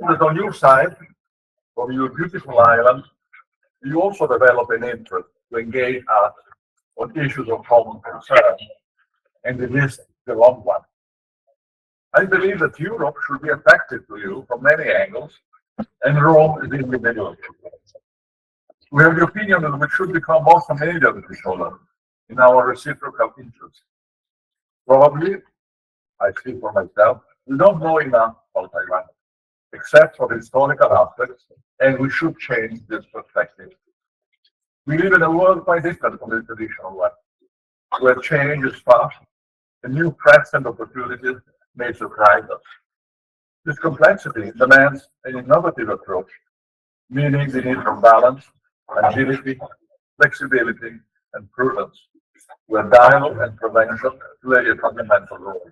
that on your side, on your beautiful island, you also develop an interest to engage us on issues of common concern, and it is the long one. I believe that Europe should be attractive to you from many angles, and Rome is in the middle. We have the opinion that we should become more familiar with each other in our reciprocal interests. Probably, I speak for myself, we don't know enough about Taiwan, except for the historical aspects, and we should change this perspective. We live in a world quite different from the traditional one, where change is fast, and new threats and opportunities may surprise us. This complexity demands an innovative approach, meaning the need for balance, agility, flexibility, and prudence, where dialogue and prevention play a fundamental role.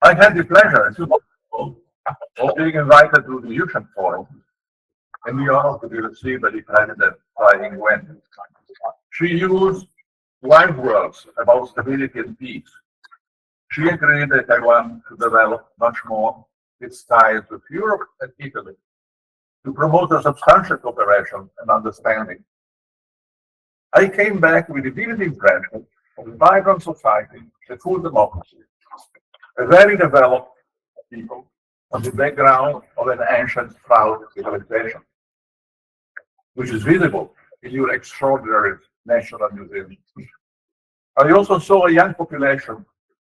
I had the pleasure of being invited to the Ocean Forum and the honor to be received by the President Tsai Ing-wen. She used wide words about stability and peace. She agreed that Taiwan should develop much more its ties with Europe and Italy to promote a substantial cooperation and understanding. I came back with a vivid impression of a vibrant society, a full democracy, a very developed people on the background of an ancient, proud civilization, which is visible in your extraordinary national museum. I also saw a young population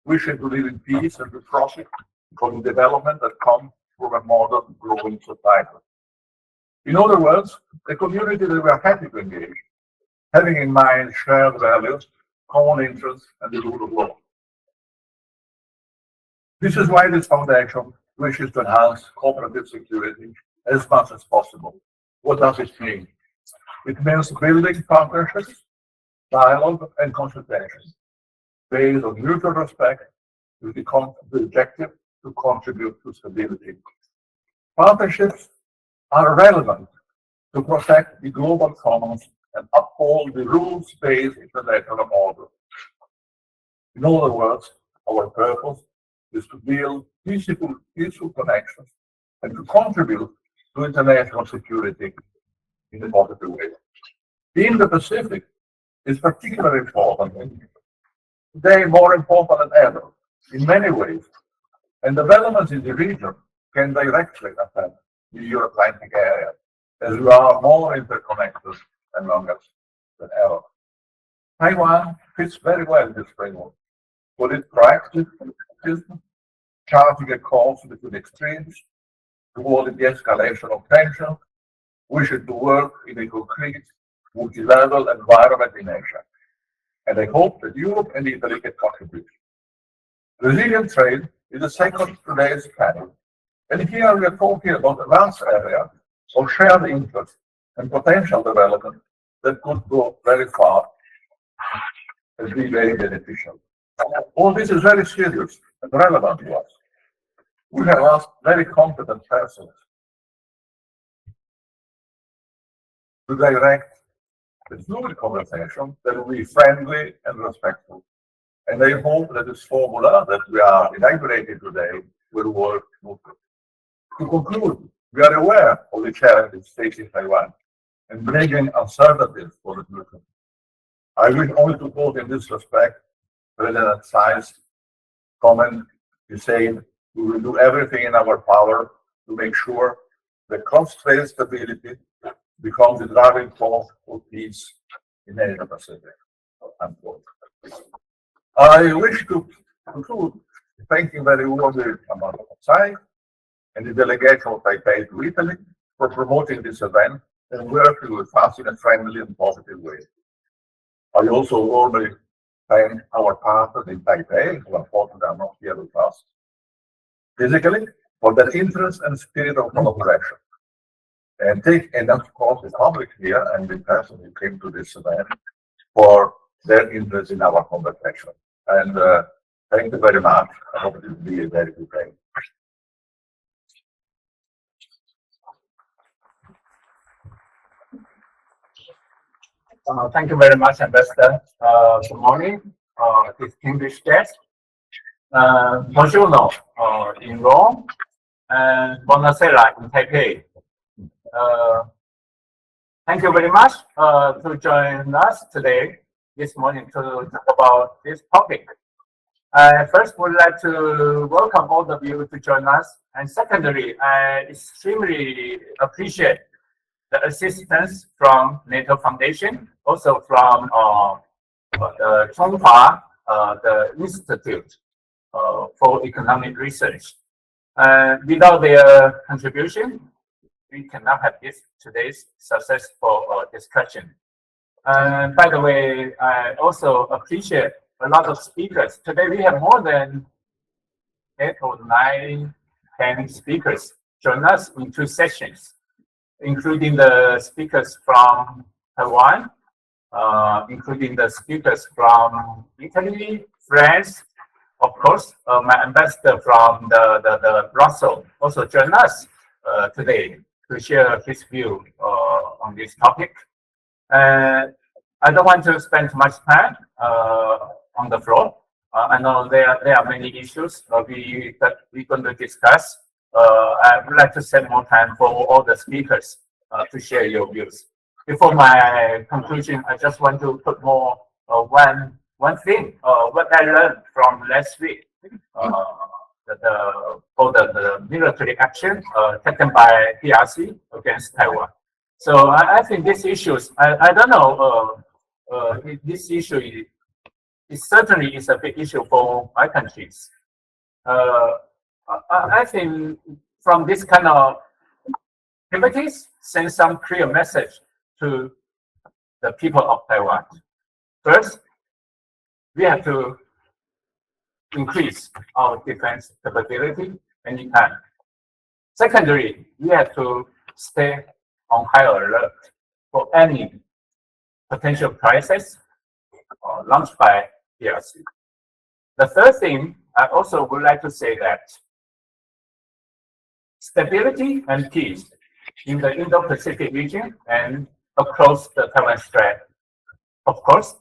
wishing to live in peace and to profit from the development that comes from a modern, growing society. In other words, a community that we are happy to engage, having in mind shared values, common interests, and the rule of law. This is why this foundation wishes to enhance cooperative security as much as possible. What does it mean? It means building partnerships, dialogue, and consultation based on mutual respect with the objective to contribute to stability. Partnerships are relevant to protect the global commons and uphold the rules-based international order. In other words, our purpose is to build peaceful connections and to contribute to international security in a positive way. The Indo-Pacific is particularly important, today more important than ever, in many ways, and developments in the region can directly affect the Euro-Atlantic area, as we are more interconnected among us than ever. Taiwan fits very well in this framework, with its proactive charging a course between extremes toward the escalation of tension, wishing to work in a concrete, multi-level environment in Asia. And I hope that Europe and Italy can contribute. Resilient trade is the second of today's panel, and here we are talking about a vast area of shared interest and potential development that could go very far and be very beneficial. All this is very serious and relevant to us. We have asked very competent persons to direct the fluid conversation that will be friendly and respectful. And I hope that this formula that we are inaugurating today will work smoothly. To conclude, we are aware of the challenges facing Taiwan and bringing uncertainties for the future. I wish only to quote in this respect President Tsai's comment. He said, "We will do everything in our power to make sure that cross-strait stability becomes the driving force for peace in the Indo-Pacific." Unquote. I wish to conclude thanking very warmly Ambassador Tsai and the delegation of Taipei to Italy for promoting this event and working with us in a friendly and positive way. I also warmly thank our partners in Taipei, who unfortunately are not here with us physically, for their interest and spirit of collaboration. And of course the public here and the person who came to this event for their interest in our conversation. And thank you very much. I hope it will be a very good day. Thank you very much, Ambassador. Good morning, distinguished guests. Buongiorno in Rome. and Bonacera in Taipei. Thank you very much to join us today, this morning, to talk about this topic. I first would like to welcome all of you to join us. And secondly, I extremely appreciate the assistance from NATO Foundation, also from the Chonghua, the Institute for Economic Research. Without their contribution, we cannot have today's successful discussion. By the way, I also appreciate a lot of speakers. Today we have more than 8 or 9, 10 speakers join us in 2 sessions, including the speakers from Taiwan, including the speakers from Italy, France, of course, my ambassador from the Brussels also joined us today to share his view on this topic. I don't want to spend too much time on the floor. I know there are many issues that we're going to discuss. I would like to spend more time for all the speakers to share your views. Before my conclusion, I just want to put more one thing, what I learned from last week, the military action taken by PRC against Taiwan. So I think these issues, I don't know, this issue is certainly is a big issue for my countries. I think from this kind of activities, send some clear message to the people of Taiwan. First, we have to increase our defense capability anytime. Secondly, we have to stay on high alert for any potential crisis launched by PRC. The third thing, I also would like to say that stability and peace in the Indo-Pacific region and across the Taiwan Strait. Of course,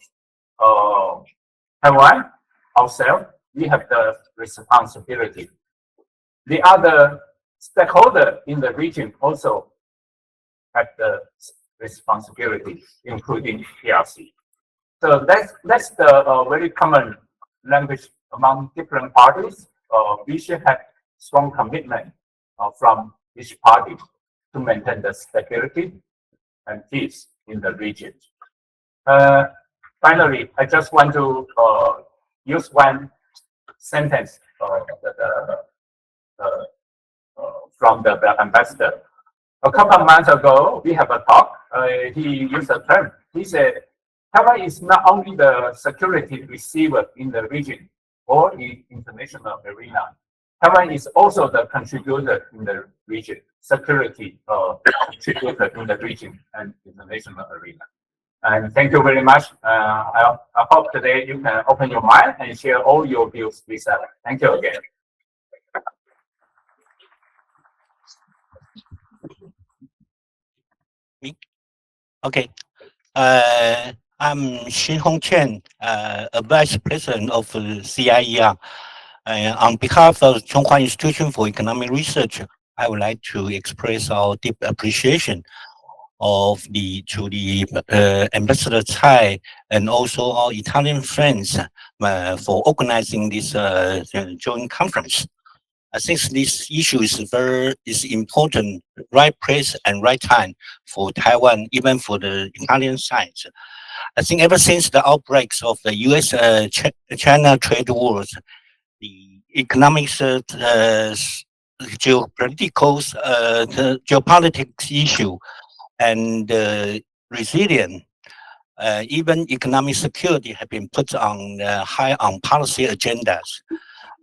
Taiwan, ourselves, we have the responsibility. The other stakeholders in the region also have the responsibility, including PRC. So that's the very common language among different parties. We should have strong commitment from each party to maintain the stability and peace in the region. Finally, I just want to use one sentence from the ambassador. A couple of months ago, we have a talk. He used a term. He said, Taiwan is not only the security receiver in the region or in international arena. Taiwan is also the contributor in the region, security contributor in the region and international arena. And thank you very much. I hope today you can open your mind and share all your views with us. Thank you again. Okay. I'm Shin Hong Chen, a Vice President of CIER. On behalf of Chonghua Institution for Economic Research, I would like to express our deep appreciation to the Ambassador Tsai and also our Italian friends for organizing this joint conference. I think this issue is important, right place and right time for Taiwan, even for the Italian side. I think ever since the outbreaks of the U.S.-China trade wars, the economics, geopolitics issue, and resilience, even economic security have been put on high on policy agendas.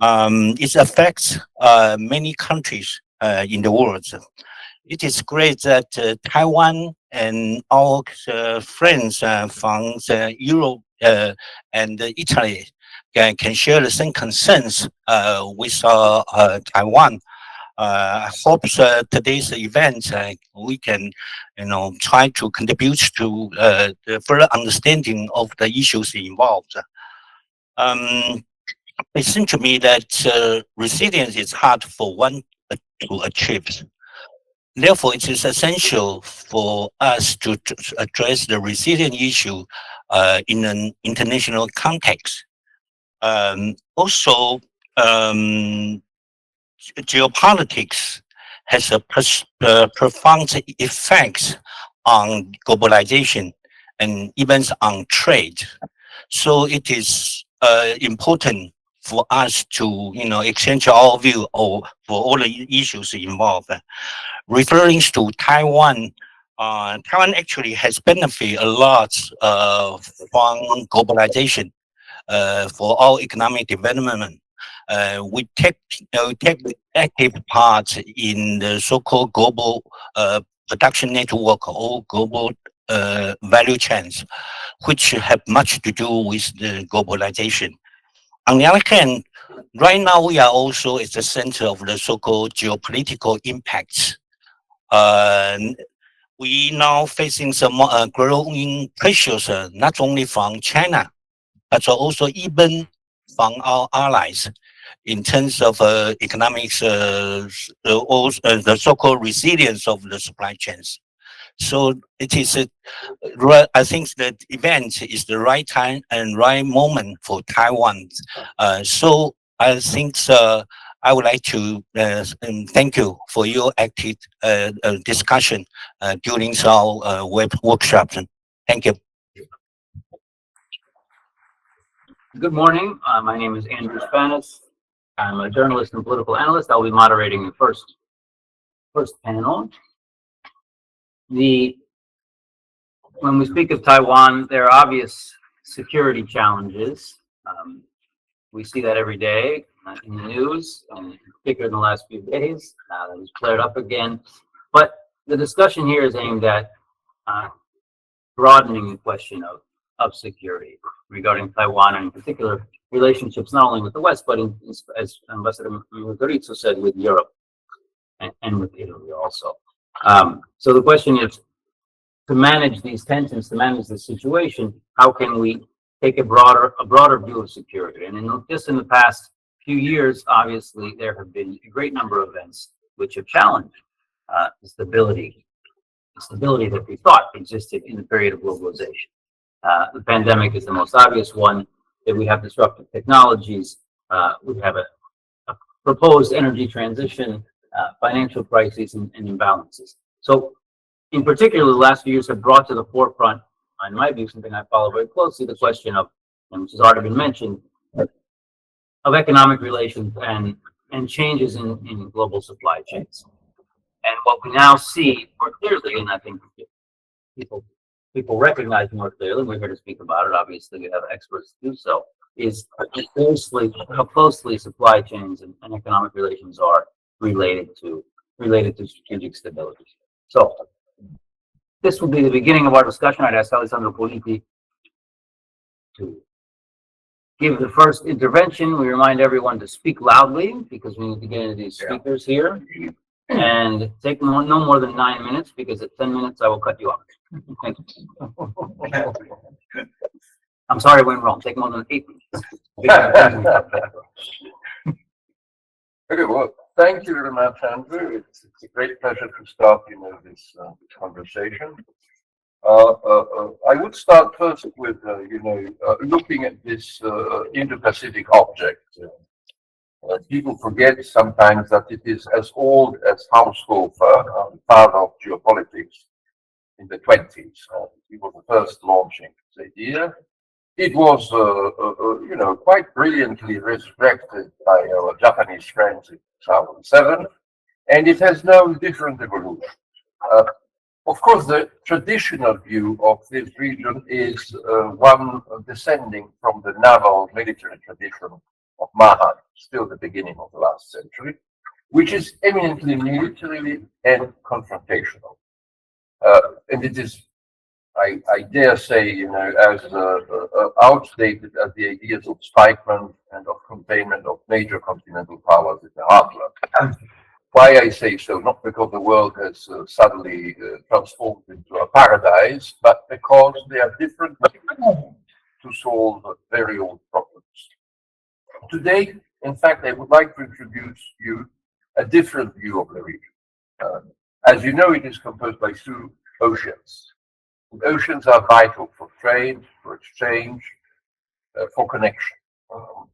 It affects many countries in the world. It is great that Taiwan and our friends from Europe and Italy can share the same concerns with Taiwan. I hope today's event we can, try to contribute to the further understanding of the issues involved. It seems to me that resilience is hard for one to achieve. Therefore, it is essential for us to address the resilient issue in an international context. Also, geopolitics has a profound effect on globalization and even on trade. So it is important for us to, exchange our view for all the issues involved. Referring to Taiwan, Taiwan actually has benefited a lot from globalization for our economic development. We take active part in the so-called global production network or global value chains, which have much to do with the globalization. On the other hand, right now we are also at the center of the so-called geopolitical impacts. We now facing some growing pressures, not only from China, but also even from our allies in terms of economics, the so-called resilience of the supply chains. So it is, I think that event is the right time and right moment for Taiwan. So I think I would like to thank you for your active discussion during our workshop. Thank you. Good morning. My name is Andrew Spanis. I'm a journalist and political analyst. I'll be moderating the first panel. When we speak of Taiwan, there are obvious security challenges. We see that every day in the news, particularly in the last few days. That was flared up again. But the discussion here is aimed at broadening the question of security regarding Taiwan, and in particular relationships not only with the West, but as Ambassador Mugarizo said, with Europe and with Italy also. So the question is, to manage these tensions, to manage this situation, how can we take a broader view of security? And just in the past few years, obviously, there have been a great number of events which have challenged the stability that we thought existed in the period of globalization. The pandemic is the most obvious one. That we have disruptive technologies, we have a proposed energy transition, financial crises, and imbalances. So, in particular, the last few years have brought to the forefront, in my view, something I follow very closely, the question of, and which has already been mentioned, of economic relations and changes in global supply chains. And what we now see more clearly, and I think people recognize more clearly, and we're here to speak about it, obviously we have experts to do so, is how closely supply chains and economic relations are related to strategic stability. So this will be the beginning of our discussion. I'd ask Alessandro Politi to give the first intervention. We remind everyone to speak loudly because we need to get into these speakers here. And take no more than 9 minutes, because at 10 minutes I will cut you off. Thank you. I'm sorry I went wrong. Take more than 8 minutes. Okay, well, thank you very much, Andrew. It's a great pleasure to start, this conversation. I would start first with, looking at this Indo-Pacific object. People forget sometimes that it is as old as Haushofer, father of geopolitics, in the 20s. He was the first launching this idea. It was, quite brilliantly resurrected by our Japanese friends in 2007, and it has known different evolution. Of course, the traditional view of this region is one descending from the naval military tradition of Mahan, still the beginning of the last century, which is eminently military and confrontational. And it is, I dare say, as outdated as the ideas of spikeman and of containment of major continental powers in the heartland. Why I say so, not because the world has suddenly transformed into a paradise, but because there are different methods to solve very old problems. Today, in fact, I would like to introduce you a different view of the region. As you know, it is composed by two oceans. Oceans are vital for trade, for exchange, for connection.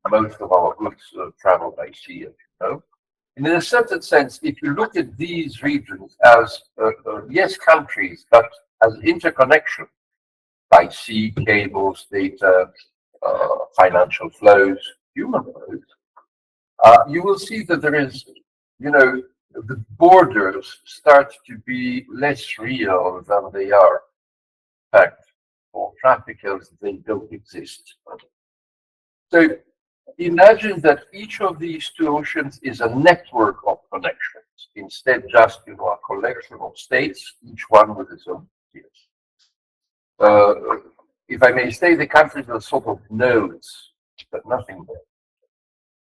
Most of our goods travel by sea, as you know. And in a certain sense, if you look at these regions as, yes, countries, but as interconnection by sea, cables, data, financial flows, human flows, you will see that there is, the borders start to be less real than they are. In fact, for traffickers, they don't exist. So imagine that each of these two oceans is a network of connections, instead just a collection of states, each one with its own frontiers. If I may say, the countries are sort of nodes, but nothing more.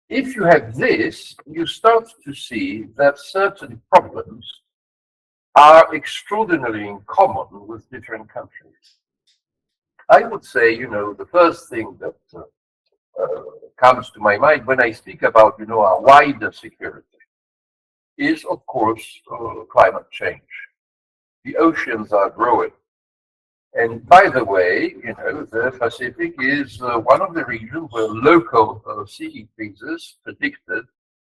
If you have this, you start to see that certain problems are extraordinarily in common with different countries. I would say, the first thing that comes to my mind when I speak about, a wider security is, of course, climate change. The oceans are growing. And by the way, the Pacific is one of the regions where local sea increases predicted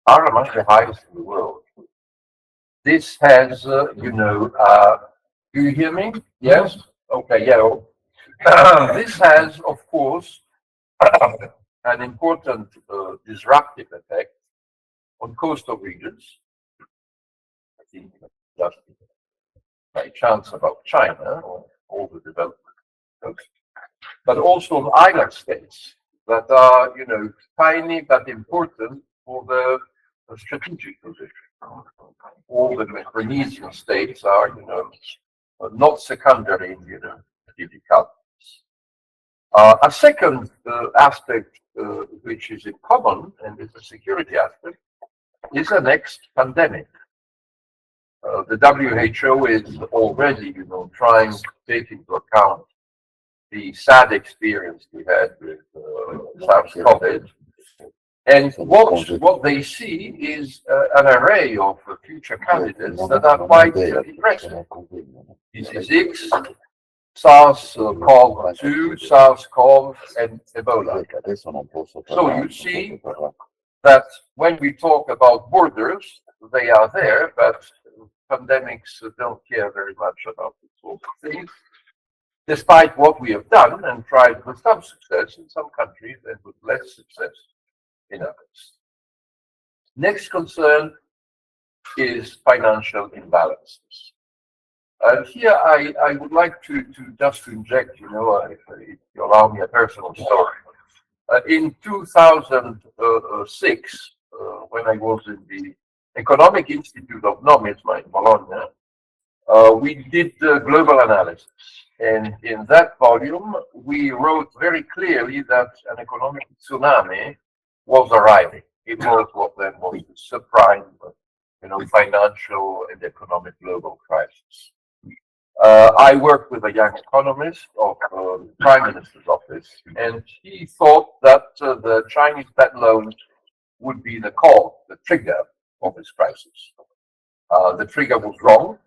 are among the highest in the world. This has, do you hear me? Yes? Okay, yeah. This has, of course, an important disruptive effect on coastal regions. I think just by chance about China or all the development coast, but also on island states that are, tiny but important for the strategic position. All the Micronesian states are, not secondary in difficulties. A second aspect which is in common, and it's a security aspect, is the next pandemic. The WHO is already, trying to take into account the sad experience we had with SARS-CoV. And what they see is an array of future candidates that are quite depressing. This is X, SARS-CoV-2, SARS-CoV, and Ebola. So you see that when we talk about borders, they are there, but pandemics don't care very much about this sort of things, despite what we have done and tried with some success in some countries and with less success in others. Next concern is financial imbalances. And here I would like to just inject, if you allow me, a personal story. In 2006, when I was in the Economic Institute of Nomisma in Bologna, we did global analysis. And in that volume, we wrote very clearly that an economic tsunami was arriving. It was what then was the subprime, financial and economic global crisis. I worked with a young economist of the Prime Minister's office, and he thought that the Chinese bad loans would be the cause, the trigger of this crisis. The trigger was wrong,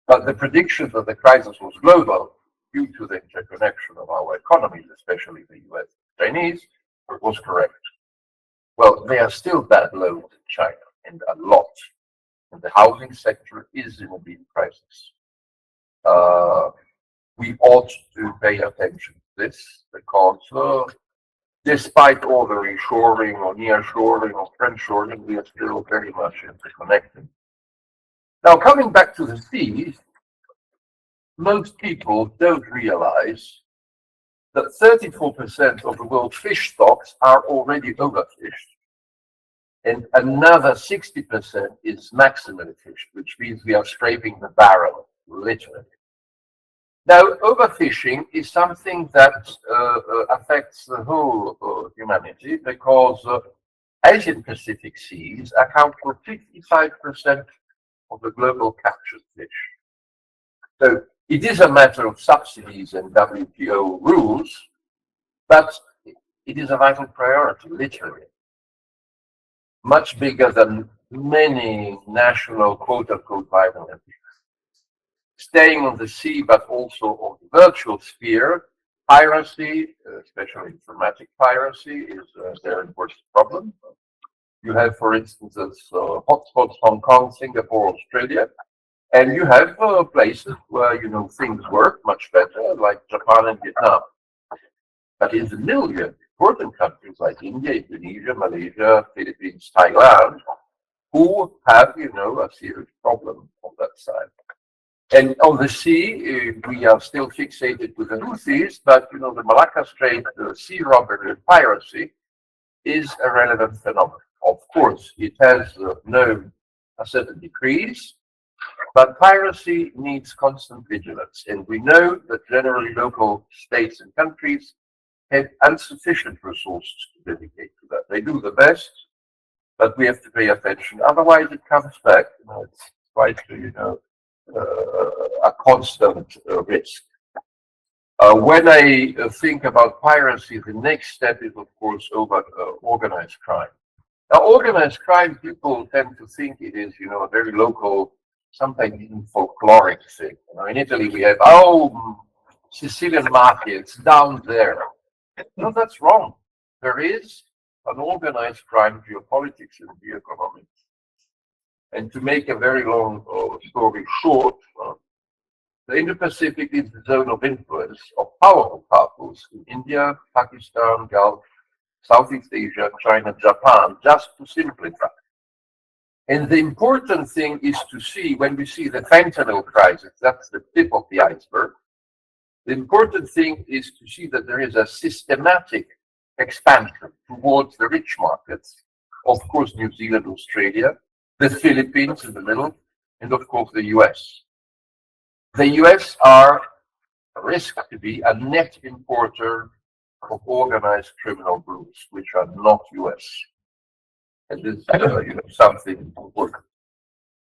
but the prediction that the crisis was global due to the interconnection of our economies, especially the US and Chinese, was correct. Well, they are still bad loans in China, and a lot. And the housing sector is in a deep crisis. We ought to pay attention to this because despite all the reshoring or nearshoring or friendshoring, we are still very much interconnected. Now, coming back to the seas, most people don't realize that 34% of the world's fish stocks are already overfished, and another 60% is maximally fished, which means we are scraping the barrel, literally. Now, overfishing is something that affects the whole humanity because Asian Pacific seas account for 55% of the global captured fish. So it is a matter of subsidies and WTO rules, but it is a vital priority, literally. Much bigger than many national quote-unquote violent, staying on the sea, but also on the virtual sphere. Piracy, especially informatic piracy, is a very important problem. You have, for instance, hotspots: Hong Kong, Singapore, Australia, and you have places where things work much better, like Japan and Vietnam. But in the million important countries like India, Indonesia, Malaysia, Philippines, Thailand, who have a serious problem on that side. And on the sea, we are still fixated with the Houthis, but the Malacca Strait sea robbery and piracy is a relevant phenomenon. Of course, it has known a certain decrease, but piracy needs constant vigilance. And we know that generally local states and countries have insufficient resources to dedicate to that. They do the best, but we have to pay attention. Otherwise, it comes back. It's quite, a constant risk. When I think about piracy, the next step is, of course, over organized crime. Now, organized crime, people tend to think it is, a very local, sometimes even folkloric thing. In Italy, we have, Sicilian mafia, it's down there. No, that's wrong. There is an organized crime, geopolitics and geoeconomics. And to make a very long story short, the Indo-Pacific is the zone of influence of powerful powers in India, Pakistan, Gulf, Southeast Asia, China, Japan, just to simplify. And the important thing is to see, when we see the fentanyl crisis, that's the tip of the iceberg. The important thing is to see that there is a systematic expansion towards the rich markets, of course, New Zealand, Australia, the Philippines in the middle, and of course, the US. The US are risk to be a net importer of organized criminal groups, which are not US. And this is something important.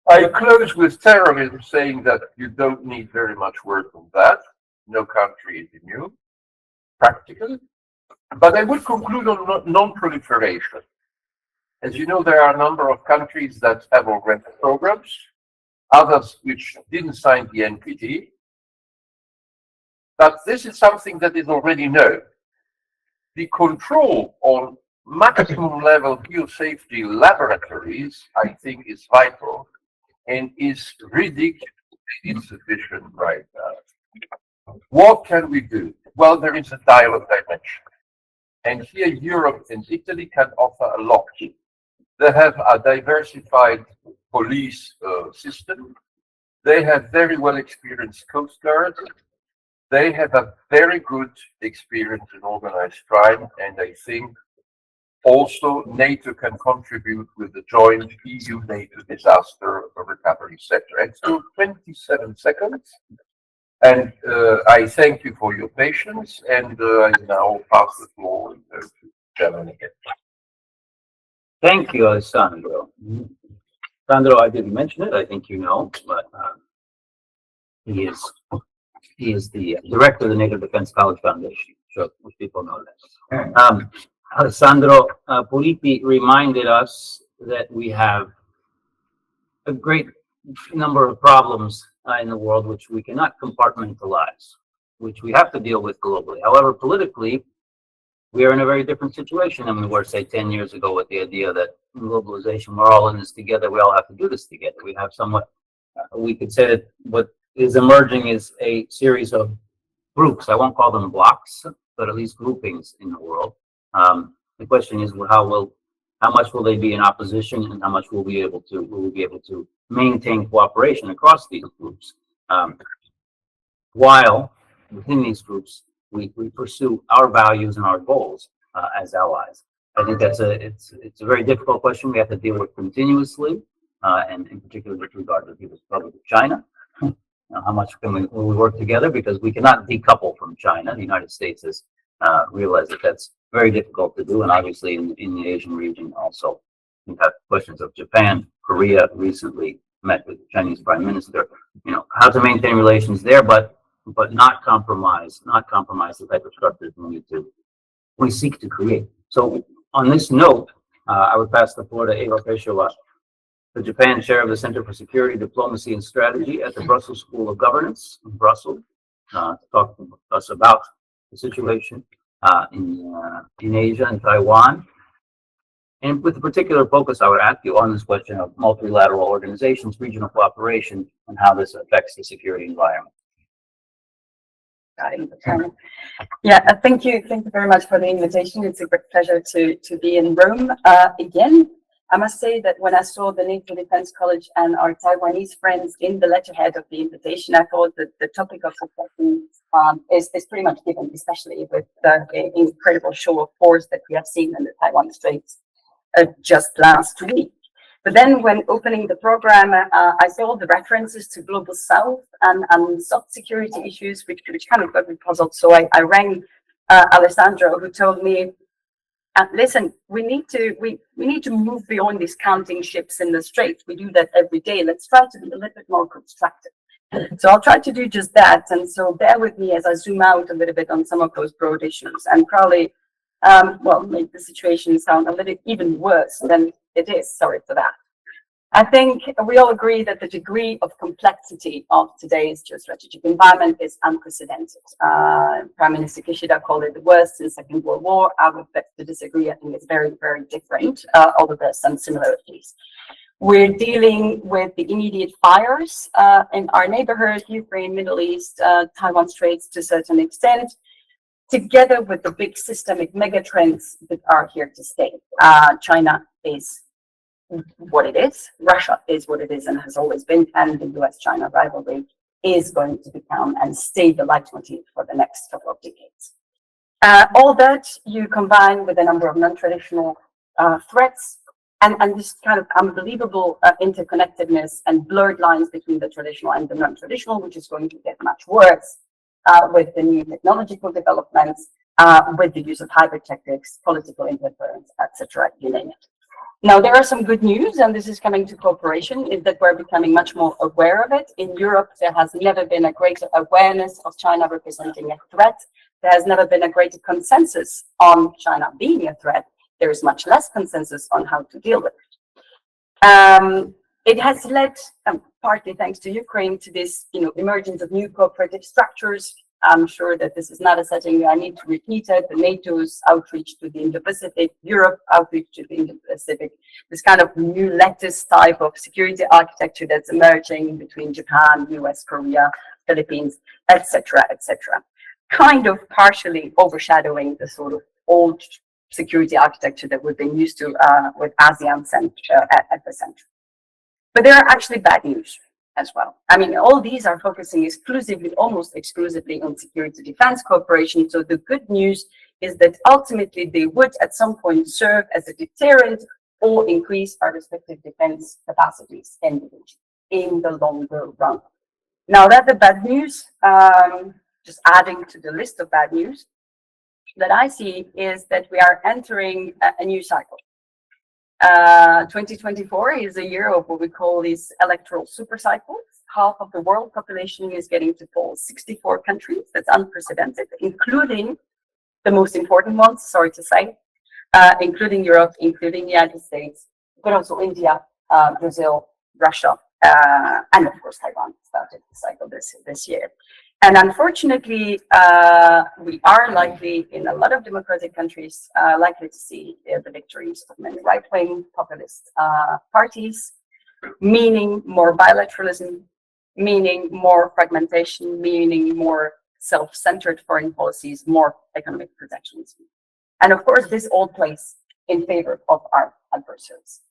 I close with terrorism, saying that you don't need very much work on that. No country is immune, practically. But I would conclude on non-proliferation. As you know, there are a number of countries that have already programs, others which didn't sign the NPT. But this is something that is already known. The control on maximum level biosafety laboratories, I think, is vital and is ridiculously insufficient right now. What can we do? Well, there is a dialogue dimension. And here Europe and Italy can offer a lot. They have a diversified police system. They have very well experienced coast guards. They have a very good experience in organized crime. And I think also NATO can contribute with the joint EU-NATO disaster recovery sector. And so 27 seconds. And I thank you for your patience. And I now pass the floor to Chairman again. Thank you, Alessandro. Sandro, I didn't mention it. I think you know, but he is the director of the NATO Defense College Foundation. So most people know that. Alessandro Politi reminded us that we have a great number of problems in the world which we cannot compartmentalize, which we have to deal with globally. However, politically, we are in a very different situation than we were, say, 10 years ago, with the idea that globalization, we're all in this together, we all have to do this together. We have somewhat, we could say that what is emerging is a series of groups. I won't call them blocks, but at least groupings in the world. The question is, how much will they be in opposition, and how much will we be able to maintain cooperation across these groups, while within these groups we pursue our values and our goals as allies. I think it's a very difficult question we have to deal with continuously, and in particular with regard to the People's Republic of China. How much will we work together? Because we cannot decouple from China. The United States has realized that that's very difficult to do, and obviously in the Asian region also. We've had questions of Japan, Korea recently met with the Chinese Prime Minister. How to maintain relations there, but not compromise the type of structures we seek to create. So on this note, I would pass the floor to Eva Peshova the Japan chair of the Center for Security, Diplomacy, and Strategy at the Brussels School of Governance in Brussels, to talk to us about the situation in Asia and Taiwan. And with a particular focus, I would ask you on this question of multilateral organizations, regional cooperation, and how this affects the security environment. Yeah, thank you. Thank you very much for the invitation. It's a great pleasure to be in Rome again. I must say that when I saw the NATO Defense College and our Taiwanese friends in the letterhead of the invitation, I thought that the topic of succession is pretty much given, especially with the incredible show of force that we have seen in the Taiwan Straits just last week. But then when opening the program, I saw the references to Global South and soft security issues, which kind of got me puzzled. So I rang Alessandro, who told me, listen, we need to move beyond these counting ships in the Strait. We do that every day. Let's try to be a little bit more constructive. So I'll try to do just that. And so bear with me as I zoom out a little bit on some of those broad issues and probably, make the situation sound a little even worse than it is. Sorry for that. I think we all agree that the degree of complexity of today's geostrategic environment is unprecedented. Prime Minister Kishida called it the worst since the Second World War. I would beg to disagree. I think it's very, very different, although there's some similarities. We're dealing with the immediate fires in our neighborhood, Ukraine, Middle East, Taiwan Straits to a certain extent, together with the big systemic megatrends that are here to stay. China is what it is, Russia is what it is and has always been, and the US-China rivalry is going to become and stay the leitmotif for the next couple of decades. All that you combine with a number of non-traditional threats and this kind of unbelievable interconnectedness and blurred lines between the traditional and the non-traditional, which is going to get much worse with the new technological developments, with the use of hybrid tactics, political interference, etc., you name it. Now, there are some good news, and this is coming to cooperation, is that we're becoming much more aware of it. In Europe, there has never been a greater awareness of China representing a threat. There has never been a greater consensus on China being a threat. There is much less consensus on how to deal with it. It has led, partly thanks to Ukraine, to this emergence of new cooperative structures. I'm sure that this is not a setting I need to repeat it. The NATO's outreach to the Indo-Pacific, Europe outreach to the Indo-Pacific, this kind of new lattice type of security architecture that's emerging between Japan, US, Korea, Philippines, etc., etc., kind of partially overshadowing the sort of old security architecture that we've been used to with ASEAN at the center. But there are actually bad news as well. I mean, all these are focusing exclusively, almost exclusively on security defense cooperation. So the good news is that ultimately they would at some point serve as a deterrent or increase our respective defense capacities in the region in the longer run. Now that the bad news, just adding to the list of bad news that I see is that we are entering a new cycle. 2024 is a year of what we call these electoral super cycles. Half of the world population is getting to poll, 64 countries. That's unprecedented, including the most important ones, sorry to say, including Europe, including the United States, but also India, Brazil, Russia, and of course Taiwan started the cycle this year. And unfortunately, we are likely, in a lot of democratic countries, likely to see the victories of many right-wing populist parties, meaning more bilateralism, meaning more fragmentation, meaning more self-centered foreign policies, more economic protectionism. And of course, this all plays in favor of our adversaries.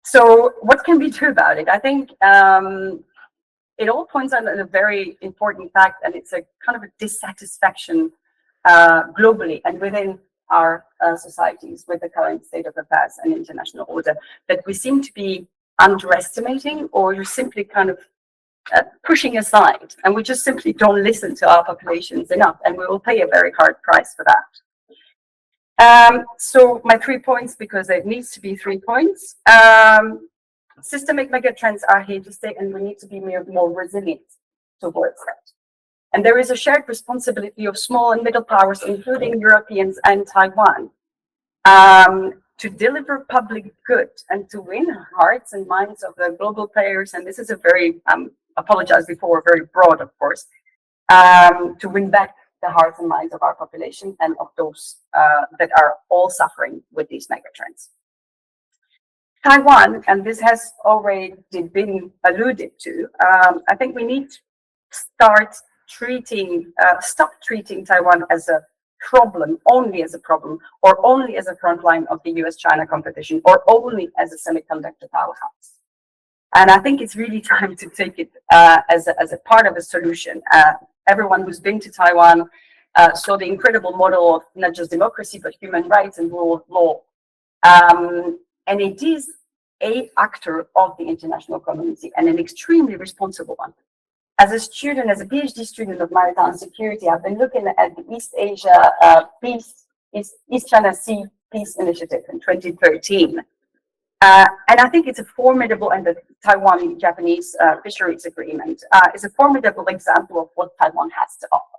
So what can we do about it? I think it all points out a very important fact, and it's a kind of a dissatisfaction globally and within our societies with the current state of affairs and international order, that we seem to be underestimating or you're simply kind of pushing aside, and we just simply don't listen to our populations enough, and we will pay a very hard price for that. So my 3 points, because it needs to be 3 points. Systemic megatrends are here to stay, and we need to be more resilient towards that. And there is a shared responsibility of small and middle powers, including Europeans and Taiwan, to deliver public good and to win hearts and minds of the global players. And this is a very, apologize before, very broad, of course, to win back the hearts and minds of our population and of those that are all suffering with these megatrends. Taiwan, and this has already been alluded to, I think we need to start stop treating Taiwan as a problem, only as a problem, or only as a front line of the US-China competition, or only as a semiconductor powerhouse. And I think it's really time to take it as a part of a solution. Everyone who's been to Taiwan saw the incredible model of not just democracy, but human rights and rule of law. And it is an actor of the international community and an extremely responsible one. As a student, as a PhD student of maritime security, I've been looking at the East Asia East China Sea Peace Initiative in 2013. And I think it's a formidable, and the Taiwan-Japanese fisheries agreement is a formidable example of what Taiwan has to offer.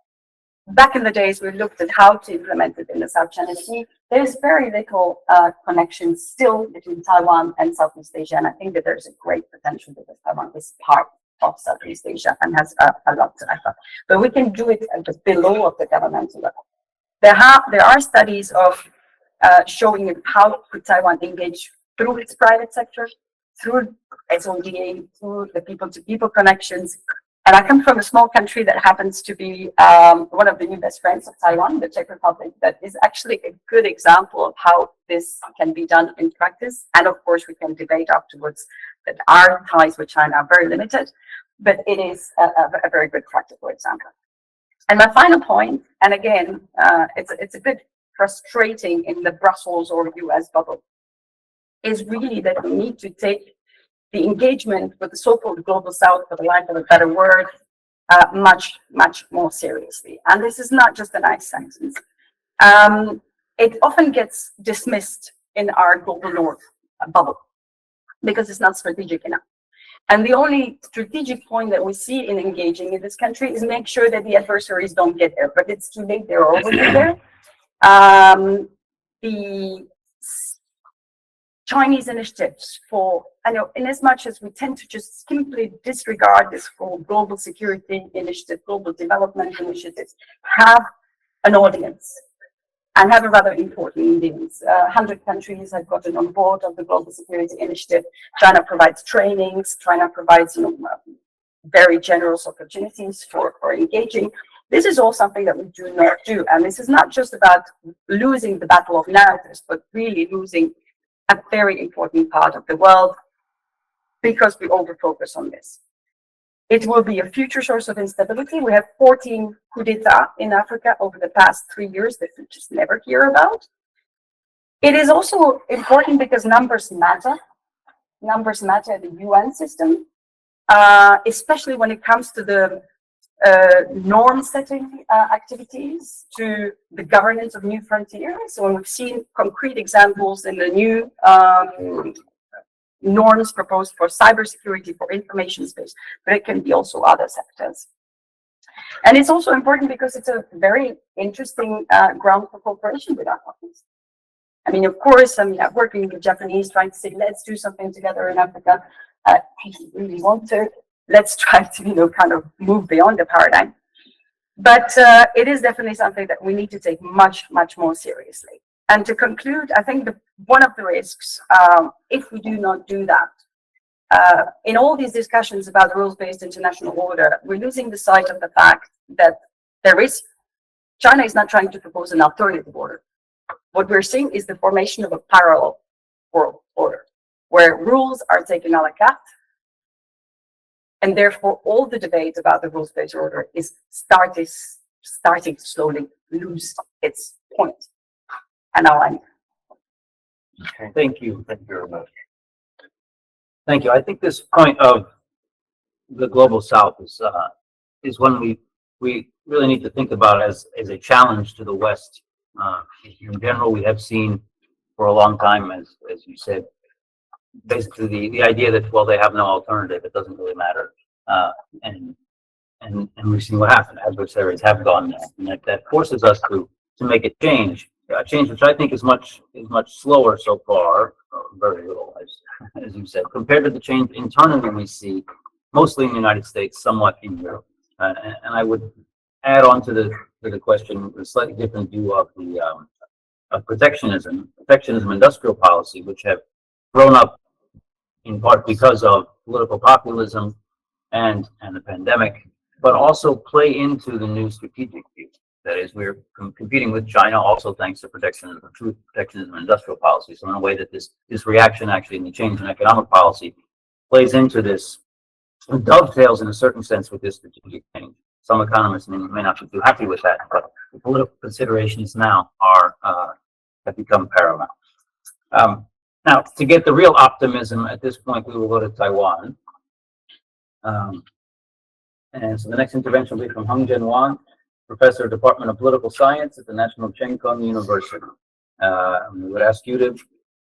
Back in the days, we looked at how to implement it in the South China Sea. There's very little connection still between Taiwan and Southeast Asia, and I think that there's a great potential because Taiwan is part of Southeast Asia and has a lot to offer. But we can do it at the below of the governmental level. There are studies of showing how could Taiwan engage through its private sector, through SODA, through the people-to-people connections. And I come from a small country that happens to be one of the new best friends of Taiwan, the Czech Republic, that is actually a good example of how this can be done in practice. And of course, we can debate afterwards that our ties with China are very limited, but it is a very good practical example. And my final point, and again, it's a bit frustrating in the Brussels or US bubble, is really that we need to take the engagement with the so-called global south, for the lack of a better word, much, much more seriously. And this is not just a nice sentence. It often gets dismissed in our global north bubble because it's not strategic enough. And the only strategic point that we see in engaging in this country is make sure that the adversaries don't get there, but it's too late, they're already there. The Chinese initiatives for, I know, in as much as we tend to just simply disregard this whole global security initiative, global development initiatives, have an audience and have a rather important audience. 100 countries have gotten on board of the global security initiative. China provides trainings. China provides, very generous opportunities for engaging. This is all something that we do not do. And this is not just about losing the battle of narratives, but really losing a very important part of the world because we over-focus on this. It will be a future source of instability. We have 14 coups d'etat in Africa over the past 3 years that we just never hear about. It is also important because numbers matter. Numbers matter in the UN system, especially when it comes to the norm-setting activities, to the governance of new frontiers. So we've seen concrete examples in the new norms proposed for cybersecurity, for information space, but it can be also other sectors. And it's also important because it's a very interesting ground for cooperation with our partners. I mean, of course, I'm working with the Japanese, trying to say, let's do something together in Africa. I really want to. Let's try to, kind of move beyond the paradigm. But it is definitely something that we need to take much, much more seriously. And to conclude, I think one of the risks, if we do not do that, in all these discussions about the rules-based international order, we're losing the sight of the fact that China is not trying to propose an alternative order. What we're seeing is the formation of a parallel world order, where rules are taken a la carte, and therefore all the debate about the rules-based order is starting to slowly lose its point. And now I'm. Okay, thank you. Thank you very much. Thank you. I think this point of the global south is one we really need to think about as a challenge to the West. In general, we have seen for a long time, as you said, basically the idea that, well, they have no alternative, it doesn't really matter. And we've seen what happened. Adversaries have gone there, and that forces us to make a change. a change which I think is much slower so far, very little, as you said, compared to the change internally we see, mostly in the United States, somewhat in Europe. And I would add on to the question a slightly different view of the of protectionism, industrial policy, which have grown up in part because of political populism and the pandemic, but also play into the new strategic view. That is, we're competing with China also thanks to protectionism, true protectionism, and industrial policy. So in a way that this reaction actually in the change in economic policy plays into this, and dovetails in a certain sense with this strategic change. Some economists may not be too happy with that, but the political considerations now are have become paramount. Now, to get the real optimism at this point, we will go to Taiwan. And so the next intervention will be from Hung Jen Wang, Professor of Department of Political Science at the National Cheng Kung University. We would ask you to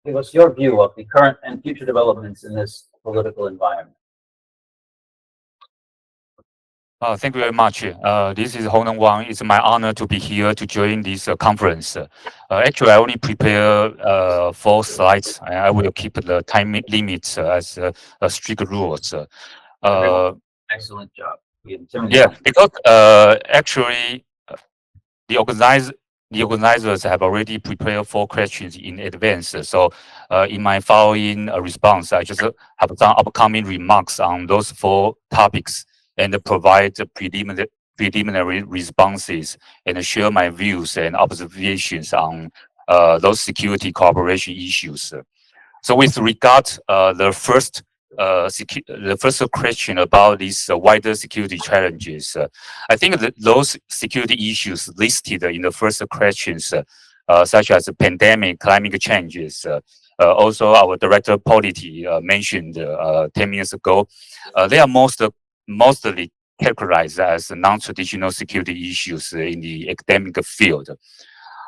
give us your view of the current and future developments in this political environment. Thank you very much. This is Hong Wang. It's my honor to be here to join this conference. Actually, I only prepare 4 slides. I will keep the time limits as strict rules. Excellent job. Yeah, because actually the organizers have already prepared 4 questions in advance. So in my following response, I just have some upcoming remarks on those 4 topics and provide preliminary responses and share my views and observations on those security cooperation issues. So with regard the first question about these wider security challenges, I think that those security issues listed in the first questions, such as the pandemic, climate changes, also our Director Polity mentioned 10 minutes ago, they are mostly categorized as non-traditional security issues in the academic field.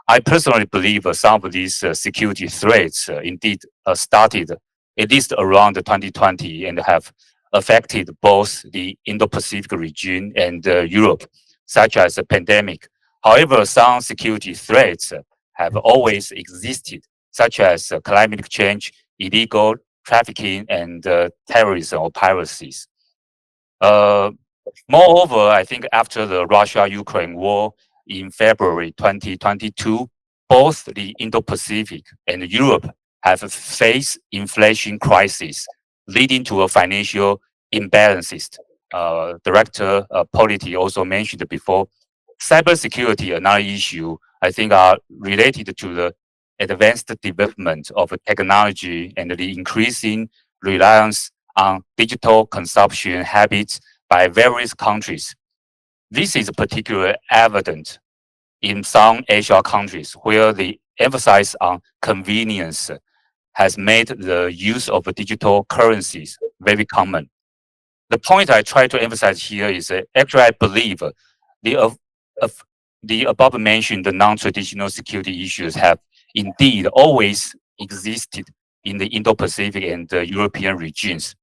I personally believe some of these security threats indeed started at least around 2020 and have affected both the Indo-Pacific region and Europe, such as the pandemic. However, some security threats have always existed, such as climate change, illegal trafficking, and terrorism or piracies. Moreover, I think after the Russia-Ukraine war in February 2022, both the Indo-Pacific and Europe have faced inflation crisis, leading to a financial imbalances. Director Polity also mentioned before. Cybersecurity, another issue, I think are related to the advanced development of technology and the increasing reliance on digital consumption habits by various countries. This is particularly evident in some Asian countries where the emphasis on convenience has made the use of digital currencies very common. The point I try to emphasize here is that actually I believe the above mentioned non-traditional security issues have indeed always existed in the Indo-Pacific and European regions.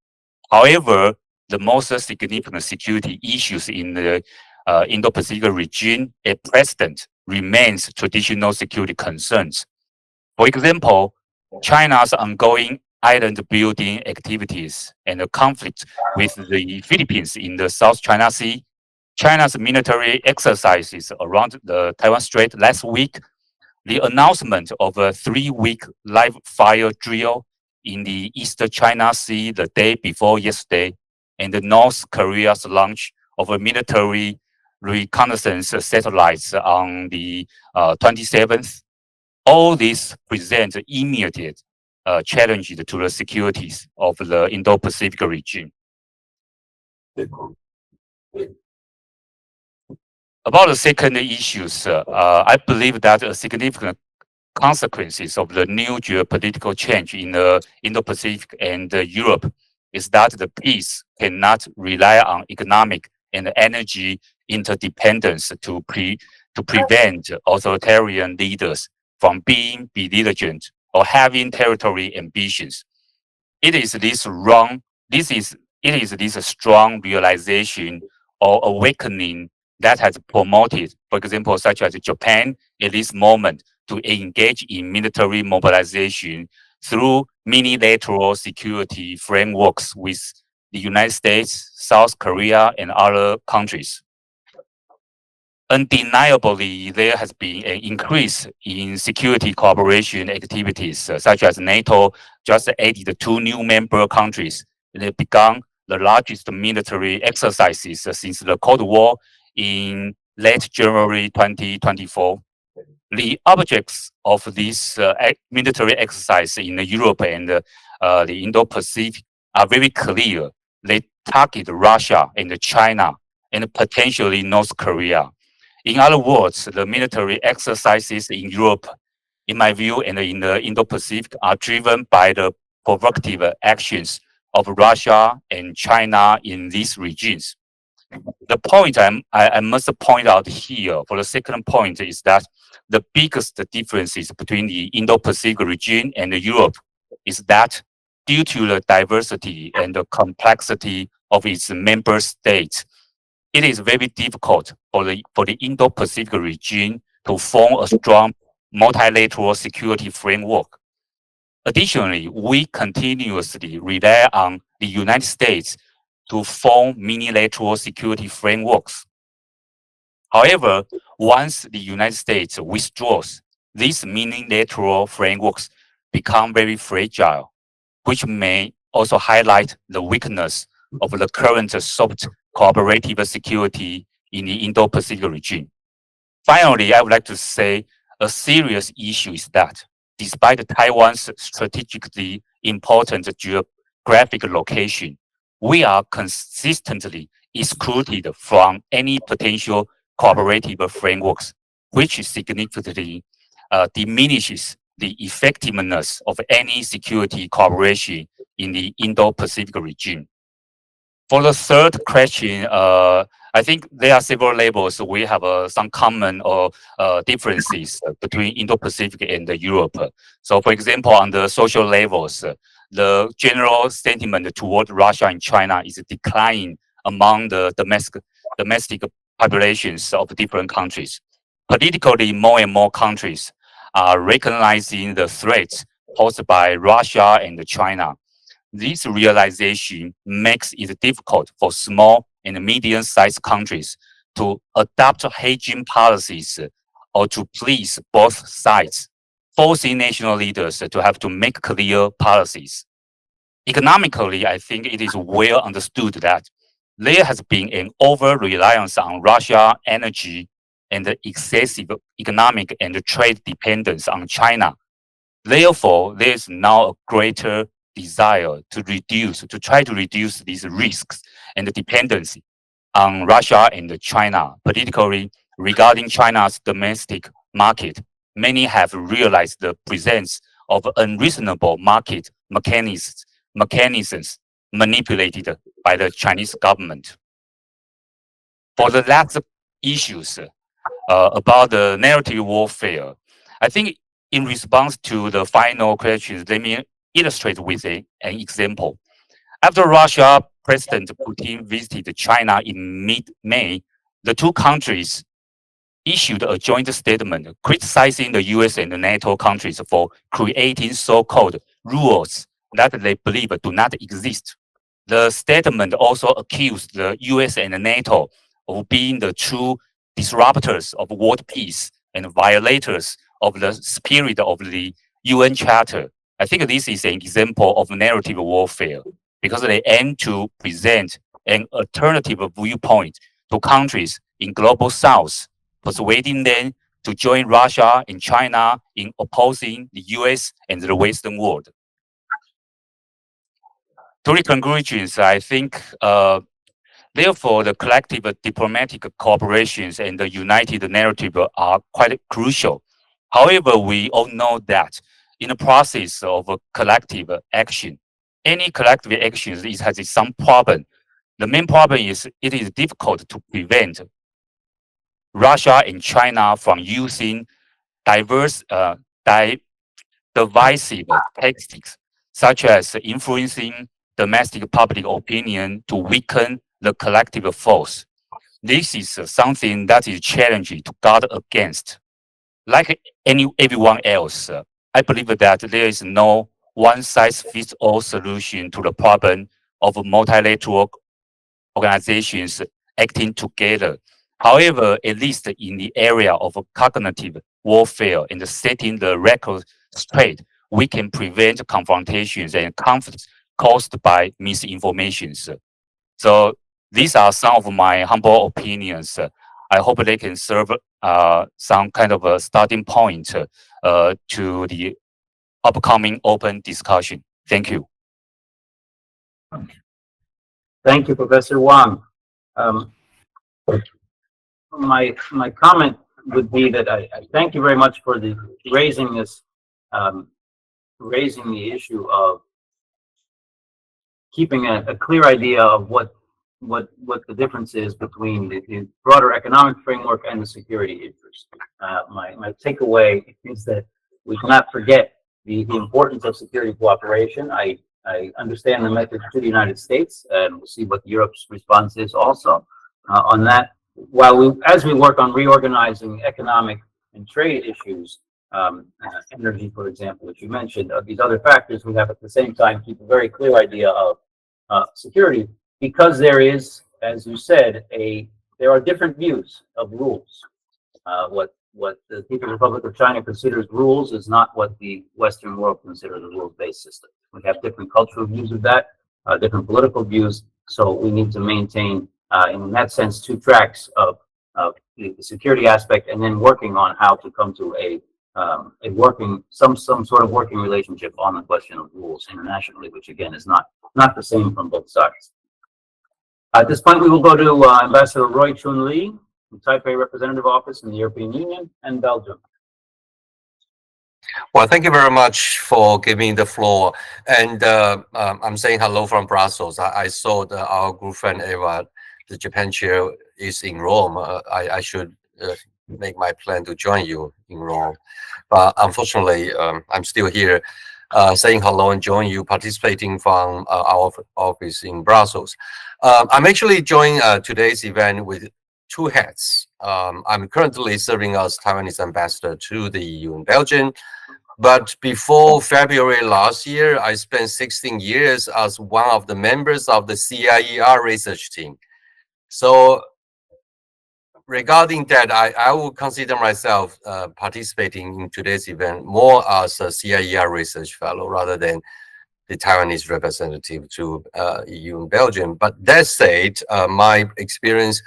However, the most significant security issues in the Indo-Pacific region at present remains traditional security concerns. For example, China's ongoing island building activities and the conflict with the Philippines in the South China Sea, China's military exercises around the Taiwan Strait last week, the announcement of a 3-week live fire drill in the East China Sea the day before yesterday, and the North Korea's launch of a military reconnaissance satellites on the 27th. All this present immediate challenges to the securities of the Indo-Pacific region. About the second issues, I believe that a significant consequences of the new geopolitical change in the Indo-Pacific and Europe is that the peace cannot rely on economic and energy interdependence to prevent authoritarian leaders from being belligerent or having territory ambitions. It is this strong realization or awakening that has promoted, for example, such as Japan at this moment, to engage in military mobilization through unilateral security frameworks with the United States, South Korea, and other countries. Undeniably, there has been an increase in security cooperation activities, such as NATO just added 2 new member countries. They began the largest military exercises since the Cold War in late January 2024. The objects of this military exercise in Europe and the Indo-Pacific are very clear. They target Russia and China and potentially North Korea. In other words, the military exercises in Europe, in my view, and in the Indo-Pacific are driven by the provocative actions of Russia and China in these regions. The point I must point out here for the second point is that the biggest differences between the Indo-Pacific region and Europe is that due to the diversity and the complexity of its member states, it is very difficult for the Indo-Pacific region to form a strong multilateral security framework. Additionally, we continuously rely on the United States to form unilateral security frameworks. However, once the United States withdraws, these unilateral frameworks become very fragile, which may also highlight the weakness of the current soft cooperative security in the Indo-Pacific region. Finally, I would like to say a serious issue is that despite Taiwan's strategically important geographic location, we are consistently excluded from any potential cooperative frameworks, which significantly diminishes the effectiveness of any security cooperation in the Indo-Pacific region. For the third question, I think there are several levels. We have some common or differences between Indo-Pacific and Europe. So, for example, on the social levels, the general sentiment toward Russia and China is declining among the domestic populations of different countries. Politically, more and more countries are recognizing the threats posed by Russia and China. This realization makes it difficult for small and medium-sized countries to adopt hedging policies or to please both sides, forcing national leaders to have to make clear policies. Economically, I think it is well understood that there has been an over-reliance on Russia energy and excessive economic and trade dependence on China. Therefore, there is now a greater desire to try to reduce these risks and dependency on Russia and China, particularly regarding China's domestic market. Many have realized the presence of unreasonable market mechanisms manipulated by the Chinese government. For the last issues about the narrative warfare, I think in response to the final questions, let me illustrate with an example. After Russia President Putin visited China in mid-May, the two countries issued a joint statement criticizing the US and the NATO countries for creating so-called rules that they believe do not exist. The statement also accused the US and NATO of being the true disruptors of world peace and violators of the spirit of the UN Charter. I think this is an example of narrative warfare because they aim to present an alternative viewpoint to countries in global south, persuading them to join Russia and China in opposing the US and the Western world. To the conclusions, I think therefore, the collective diplomatic cooperations and the united narrative are quite crucial. However, we all know that in the process of collective action, any collective action has some problem. The main problem is it is difficult to prevent Russia and China from using divisive tactics, such as influencing domestic public opinion to weaken the collective force. This is something that is challenging to guard against. Like everyone else. I believe that there is no one-size-fits-all solution to the problem of multilateral organizations acting together. However, at least in the area of cognitive warfare and setting the record straight, we can prevent confrontations and conflicts caused by misinformation. So these are some of my humble opinions. I hope they can serve some kind of a starting point to the upcoming open discussion. Thank you. Thank you, Professor Wang. My comment would be that I thank you very much for the raising this, raising the issue of keeping a clear idea of what the difference is between the broader economic framework and the security interests. My takeaway is that we cannot forget the importance of security cooperation. I understand the message to the United States, and we'll see what Europe's response is also on that. While as we work on reorganizing economic and trade issues, energy, for example, which you mentioned, these other factors, we have at the same time keep a very clear idea of security, because there is, as you said, there are different views of rules. What the People's Republic of China considers rules is not what the Western world considers a rules-based system. We have different cultural views of that, different political views, so we need to maintain, in that sense, two tracks of the security aspect, and then working on how to come to some sort of working relationship on the question of rules internationally, which again is not the same from both sides. At this point, we will go to Ambassador Roy Chun Lee, from Taipei Representative Office in the European Union and Belgium. Well, thank you very much for giving the floor. And I'm saying hello from Brussels. I saw that our good friend Eva, the Japan chair, is in Rome. I should make my plan to join you in Rome. But unfortunately, I'm still here saying hello and join you, participating from our office in Brussels. I'm actually joining today's event with two hats. I'm currently serving as Taiwanese ambassador to the EU in Belgium. But before February last year, I spent 16 years as one of the members of the CIER research team. So regarding that, I will consider myself participating in today's event more as a CIER research fellow rather than the Taiwanese representative to EU and Belgium. But that said, my experience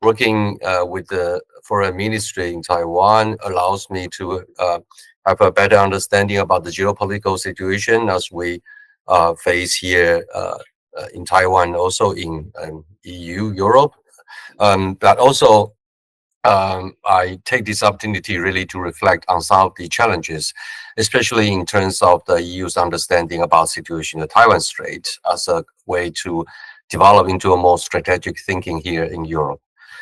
working with the foreign ministry in Taiwan allows me to have a better understanding about the geopolitical situation as we face here in Taiwan, also in EU, Europe. But also, I take this opportunity really to reflect on some of the challenges, especially in terms of the EU's understanding about situation in the Taiwan Strait as a way to develop into a more strategic thinking here in Europe.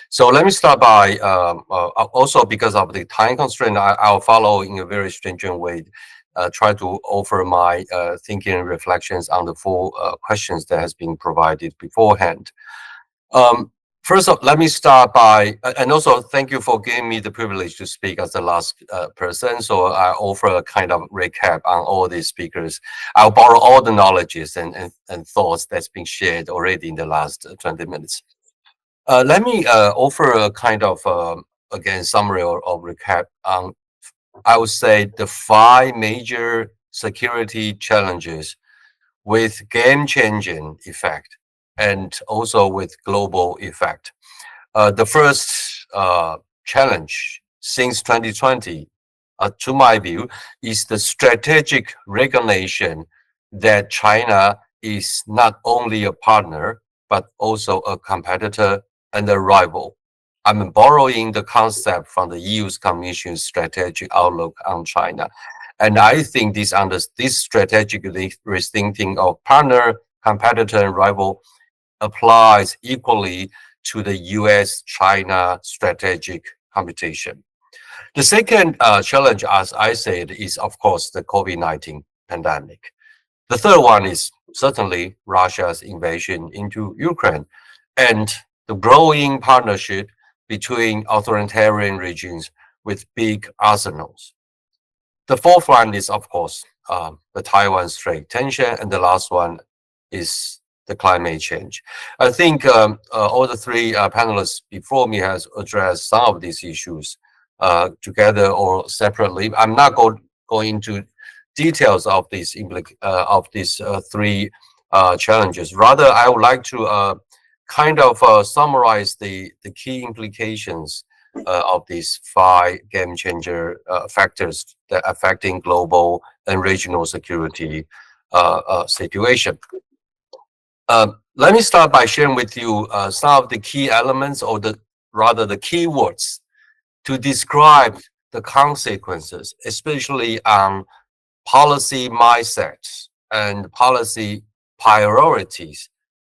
So let me start by, also because of the time constraint, I'll follow in a very stringent way, try to offer my thinking and reflections on the four questions that has been provided beforehand. First off, let me start by, and also thank you for giving me the privilege to speak as the last person. So I offer a kind of recap on all these speakers. I'll borrow all the knowledges and thoughts that's been shared already in the last 20 minutes. Let me offer a kind of, again, summary or recap on, I would say, the 5 major security challenges with game-changing effect and also with global effect. The first challenge since 2020, to my view, is the strategic recognition that China is not only a partner, but also a competitor and a rival. I'm borrowing the concept from the EU's Commission's strategic outlook on China. And I think this strategic rethinking of partner, competitor, and rival applies equally to the US-China strategic competition. The second challenge, as I said, is of course the COVID-19 pandemic. The third one is certainly Russia's invasion into Ukraine and the growing partnership between authoritarian regimes with big arsenals. The fourth one is, of course, the Taiwan Strait tension, and the last one is the climate change. I think all the three panelists before me has addressed some of these issues together or separately. I'm not going into details of these three challenges. Rather, I would like to kind of summarize the key implications of these five game changer factors that affecting global and regional security situation. Let me start by sharing with you some of the key elements, or rather the keywords to describe the consequences, especially on policy mindsets and policy priorities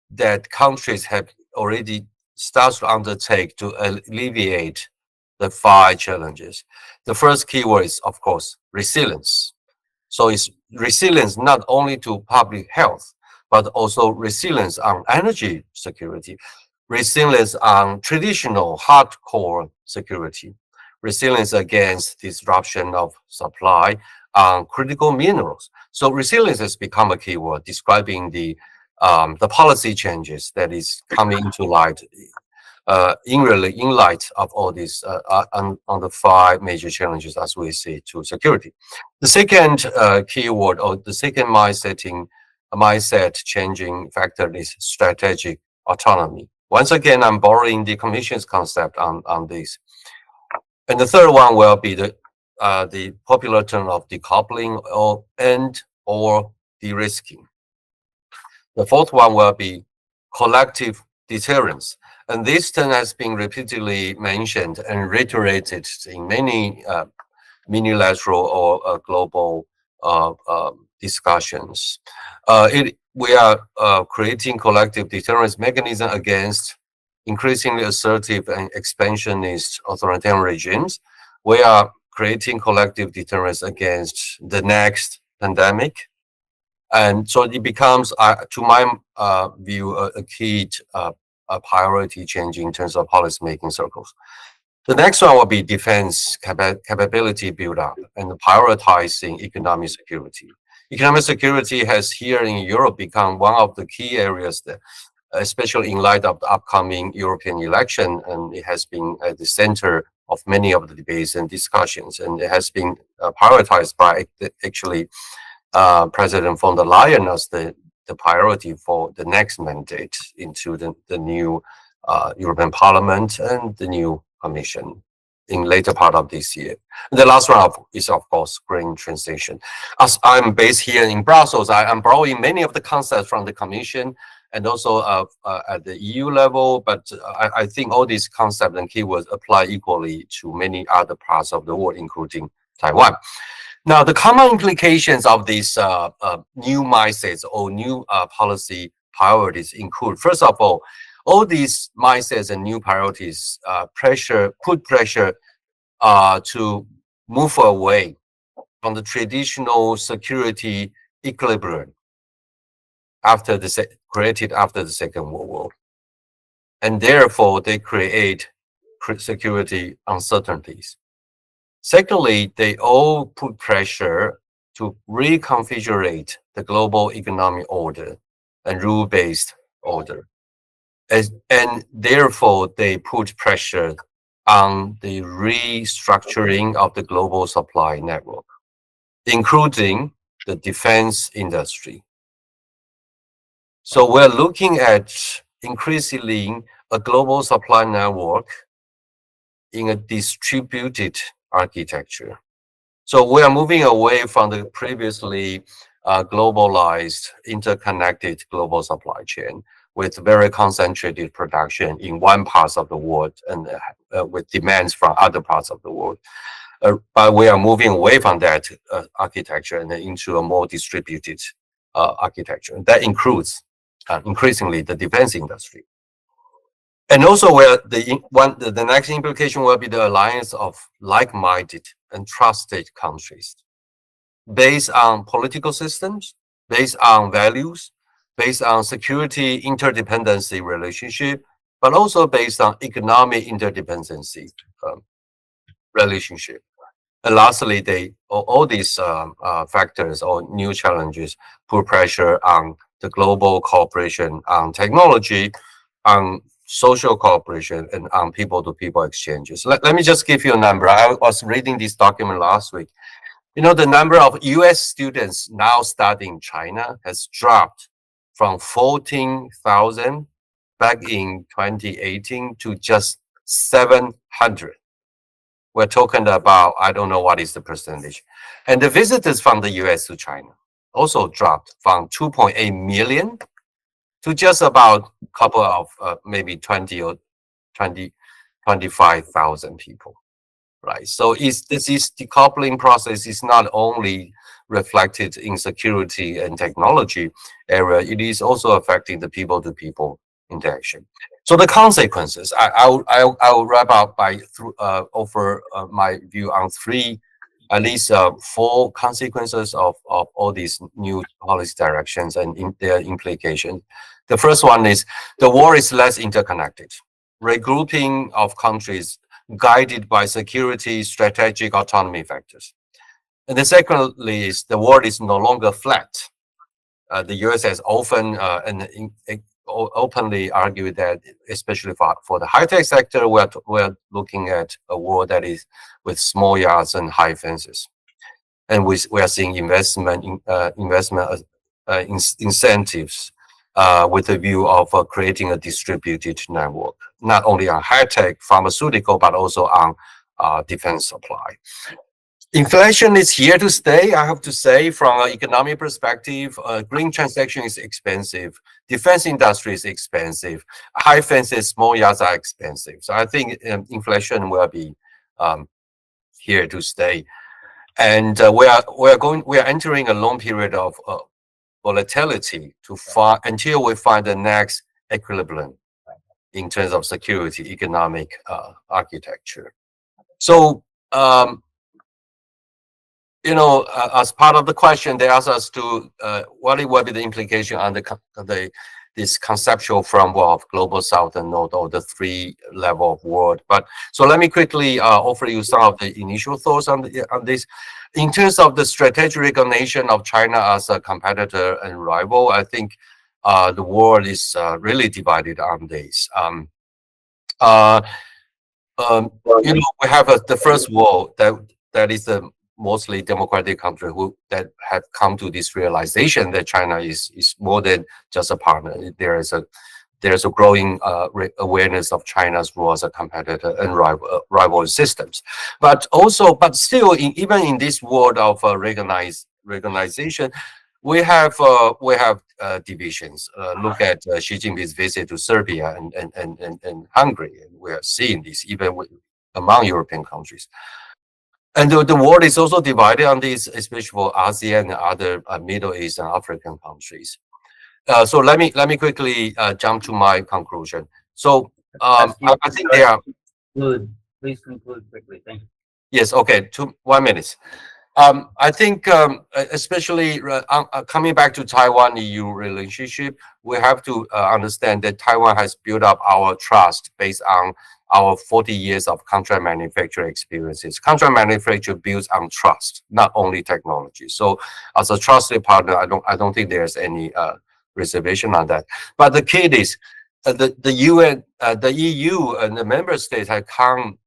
that countries have already started to undertake to alleviate the five challenges. The first keyword is, of course, resilience. So it's resilience not only to public health, but also resilience on energy security, resilience on traditional hardcore security, resilience against disruption of supply on critical minerals. So resilience has become a keyword describing the policy changes that is coming into light in light of all these on the five major challenges as we see to security. The second keyword, or the second mindset changing factor is strategic autonomy. Once again, I'm borrowing the Commission's concept on this. And the third one will be the popular term of decoupling or de-risking. The fourth one will be collective deterrence. And this term has been repeatedly mentioned and reiterated in many unilateral or global discussions. We are creating collective deterrence mechanism against increasingly assertive and expansionist authoritarian regimes. We are creating collective deterrence against the next pandemic. And so it becomes, to my view, a key priority change in terms of policymaking circles. The next one will be defense capability build-up and prioritizing economic security. Economic security has here in Europe become one of the key areas that, especially in light of the upcoming European election, and it has been at the center of many of the debates and discussions, and it has been prioritized by actually President von der Leyen as the priority for the next mandate into the new European Parliament and the new Commission in later part of this year. The last one is, of course, green transition. As I'm based here in Brussels, I am borrowing many of the concepts from the Commission and also at the EU level, but I think all these concepts and keywords apply equally to many other parts of the world, including Taiwan. Now, the common implications of these new mindsets or new policy priorities include, first of all these mindsets and new priorities put pressure to move away from the traditional security equilibrium created after the Second World War. And therefore, they create security uncertainties. Secondly, they all put pressure to reconfigure the global economic order and rule-based order. And therefore, they put pressure on the restructuring of the global supply network, including the defense industry. So we're looking at increasingly a global supply network in a distributed architecture. So we are moving away from the previously globalized, interconnected global supply chain with very concentrated production in one part of the world and with demands from other parts of the world. But we are moving away from that architecture and into a more distributed architecture. That includes increasingly the defense industry. And also where the next implication will be the alliance of like-minded and trusted countries based on political systems, based on values, based on security interdependency relationship, but also based on economic interdependency relationship. And lastly, all these factors or new challenges put pressure on the global cooperation on technology, on social cooperation, and on people-to-people exchanges. Let me just give you a number. I was reading this document last week. You know, the number of US students now studying China has dropped from 14,000 back in 2018 to just 700. We're talking about, I don't know what is the percentage. And the visitors from the US to China also dropped from 2.8 million to just about a couple of maybe 20 or 25,000 people, right? So this decoupling process is not only reflected in security and technology area, it is also affecting the people-to-people interaction. So the consequences, I'll wrap up by offer my view on at least four consequences of all these new policy directions and their implications. The first one is the world is less interconnected. Regrouping of countries guided by security, strategic autonomy factors. And the secondly is the world is no longer flat. The US has often openly argued that, especially for the high-tech sector, we're looking at a world that is with small yards and high fences. And we are seeing investment incentives with a view of creating a distributed network, not only on high-tech pharmaceutical, but also on defense supply. Inflation is here to stay, I have to say, from an economic perspective. Green transaction is expensive. Defense industry is expensive. High fences, small yards are expensive. So I think inflation will be here to stay. And we are entering a long period of volatility until we find the next equilibrium in terms of security, economic architecture. So, you know, as part of the question, they asked us to what will be the implication on this conceptual framework of global South and North, or the three level of world. But so let me quickly offer you some of the initial thoughts on this. In terms of the strategic recognition of China as a competitor and rival, I think the world is really divided on this. You know, we have the first world that is a mostly democratic country that have come to this realization that China is more than just a partner. There's a growing awareness of China's role as a competitor and rival systems. But still, even in this world of recognition, we have divisions. Look at Xi Jinping's visit to Serbia and Hungary, and we are seeing this even among European countries. And the world is also divided on this, especially for ASEAN and other Middle East and African countries. So let me quickly jump to my conclusion. So I think they are. Please conclude quickly. Thank you. Yes. Okay. 1 minute. I think especially coming back to Taiwan-EU relationship, we have to understand that Taiwan has built up our trust based on our 40 years of contract manufacturing experiences. Contract manufacture builds on trust, not only technology. So as a trusted partner, I don't think there's any reservation on that. But the key is the UN, the EU, and the member states have come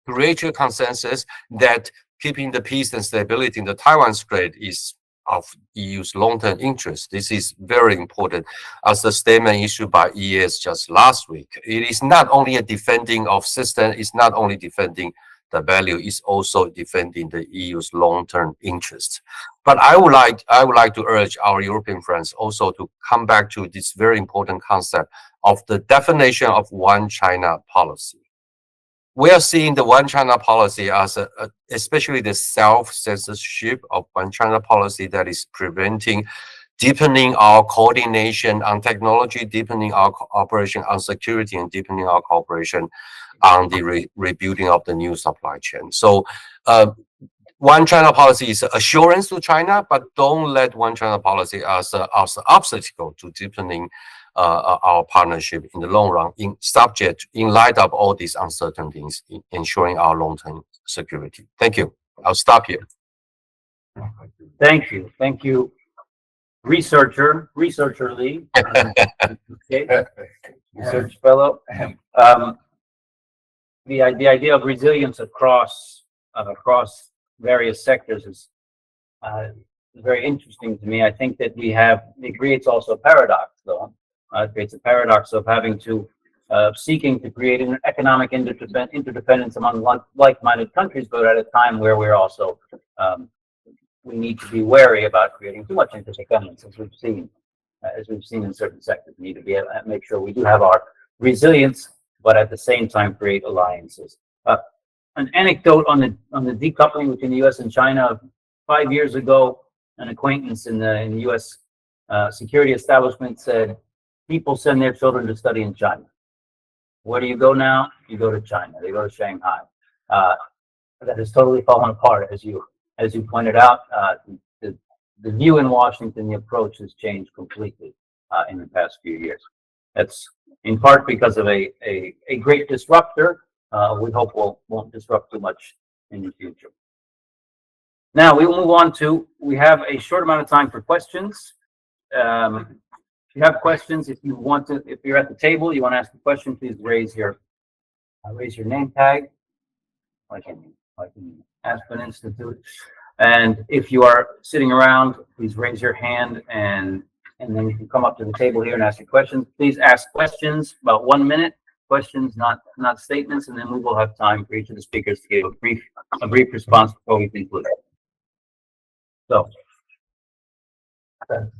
to reach a consensus that keeping the peace and stability in the Taiwan Strait is of EU's long-term interest. This is very important. As the statement issued by EAS just last week, it is not only a defending of system, it's not only defending the value, it's also defending the EU's long-term interests. But I would like to urge our European friends also to come back to this very important concept of the definition of one China policy. We are seeing the one China policy as especially the self-censorship of one China policy that is preventing deepening our coordination on technology, deepening our cooperation on security, and deepening our cooperation on the rebuilding of the new supply chain. So one China policy is assurance to China, but don't let one China policy as an obstacle to deepening our partnership in the long run, in light of all these uncertainties, ensuring our long-term security. Thank you. I'll stop here. Thank you, Researcher Lee, okay, research fellow. The idea of resilience across various sectors is very interesting to me. I think that it creates also a paradox, though. It creates a paradox of having to seeking to create an economic interdependence among like-minded countries, but at a time where we're also we need to be wary about creating too much interdependence, as we've seen in certain sectors. We need to be able to make sure we do have our resilience, but at the same time create alliances. An anecdote on the decoupling between the U.S. and China. 5 years ago, an acquaintance in the U.S. Security establishment said, people send their children to study in China. Where do you go now? You go to China. They go to Shanghai. That has totally fallen apart, as you pointed out. The view in Washington, the approach has changed completely in the past few years. That's in part because of a great disruptor. We hope won't disrupt too much in the future. Now we will move on to, we have a short amount of time for questions. If you have questions, if you're at the table, you want to ask a question, please raise your name tag, like in Aspen Institute. And if you are sitting around, please raise your hand, and then you can come up to the table here and ask your questions. Please ask questions about 1 minute, questions, not statements, and then we will have time for each of the speakers to give a brief response before we conclude. So, good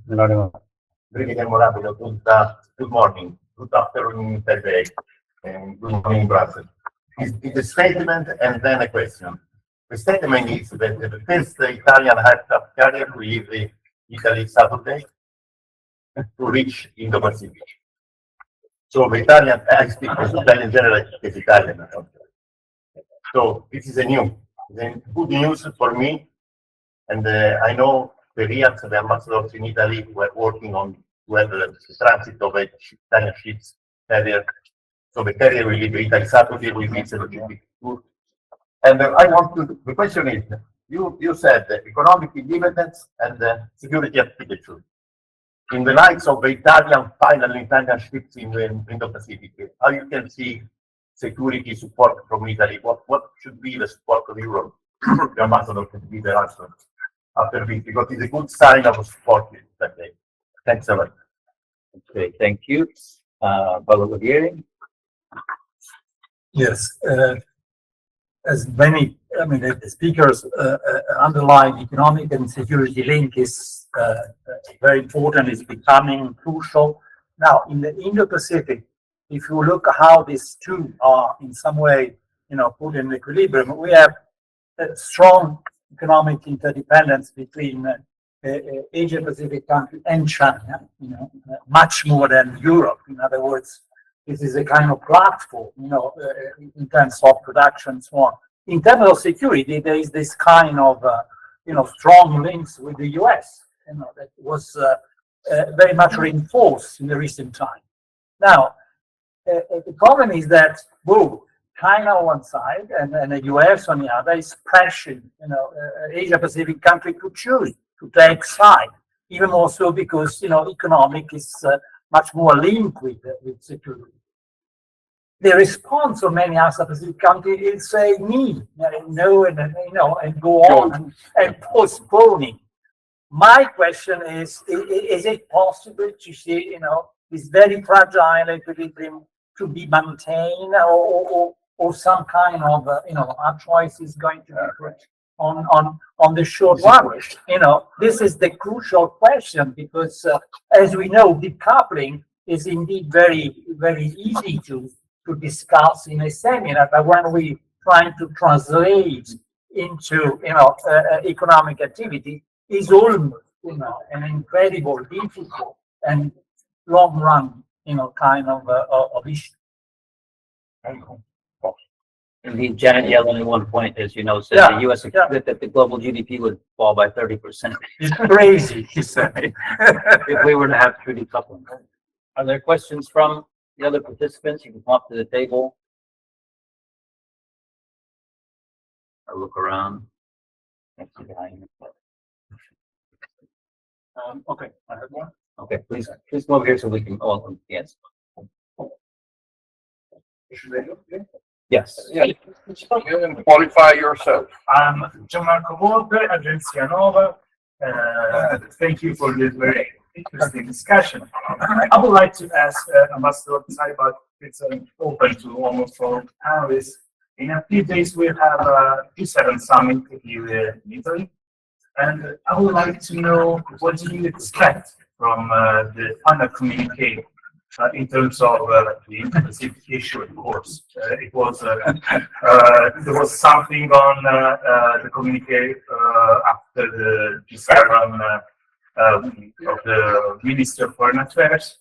morning, good afternoon, good day, and good morning, Brussels. It's a statement and then a question. The statement is that the first Italian aircraft carrier will leave Italy Saturday to reach Indo-Pacific. So the Italian, I speak as Italian general, is Italian. So this is good news for me. And I know the RIADs, the ambassadors in Italy, were working on the transit of Italian ships carrier. So the carrier will leave Italy Saturday, will be logistic tour. And the question is, you said economic independence and security architecture. In the lights of the final Italian ships in the Indo-Pacific, how you can see security support from Italy? What should be the support of Europe? The ambassador can be the answer after this, because it's a good sign of support that day. Thanks a lot. Okay, thank you. Valerieri? Yes, as many, the speakers underline, economic and security link is very important, is becoming crucial. Now, in the Indo-Pacific, if you look at how these two are in some way, put in equilibrium, we have a strong economic interdependence between Asia-Pacific countries and China, much more than Europe. In other words, this is a kind of platform, in terms of production and so on. In terms of security, there is this kind of, strong links with the US, that was very much reinforced in the recent time. Now, the problem is that both China on one side and the US on the other is pressuring, Asia-Pacific country to choose, to take side, even more so because, economic is much more linked with security. The response of many Asia-Pacific countries is saying no, and go on and postponing. My question is it possible to see, this very fragile equilibrium to be maintained, or some kind of, our choice is going to be on the short run? This is the crucial question, because as we know, decoupling is indeed very, very easy to discuss in a seminar, but when we trying to translate into economic activity, is almost an incredible, difficult and long run kind of issue. Indeed, Janet Yellen at one point, as you know, said the U.S. that the global GDP would fall by 30%. It's crazy, he said. If we were to have true decoupling. Are there questions from the other participants? You can come up to the table. Or look around. Okay, I have one. Okay, please come over here so we can all, yes. Yes. Yeah, you can qualify yourself. I'm Gianmarco Volpe, Agenzia Nova. Thank you for this very interesting discussion. I would like to ask Ambassador Tsai, but it's open to almost all panelists. In a few days, we have a G7 summit here in Italy. And I would like to know, what do you expect from the final communique in terms of the Indo-Pacific issue, of course. It was there was something on the communique after the G7 of the Minister of Foreign Affairs.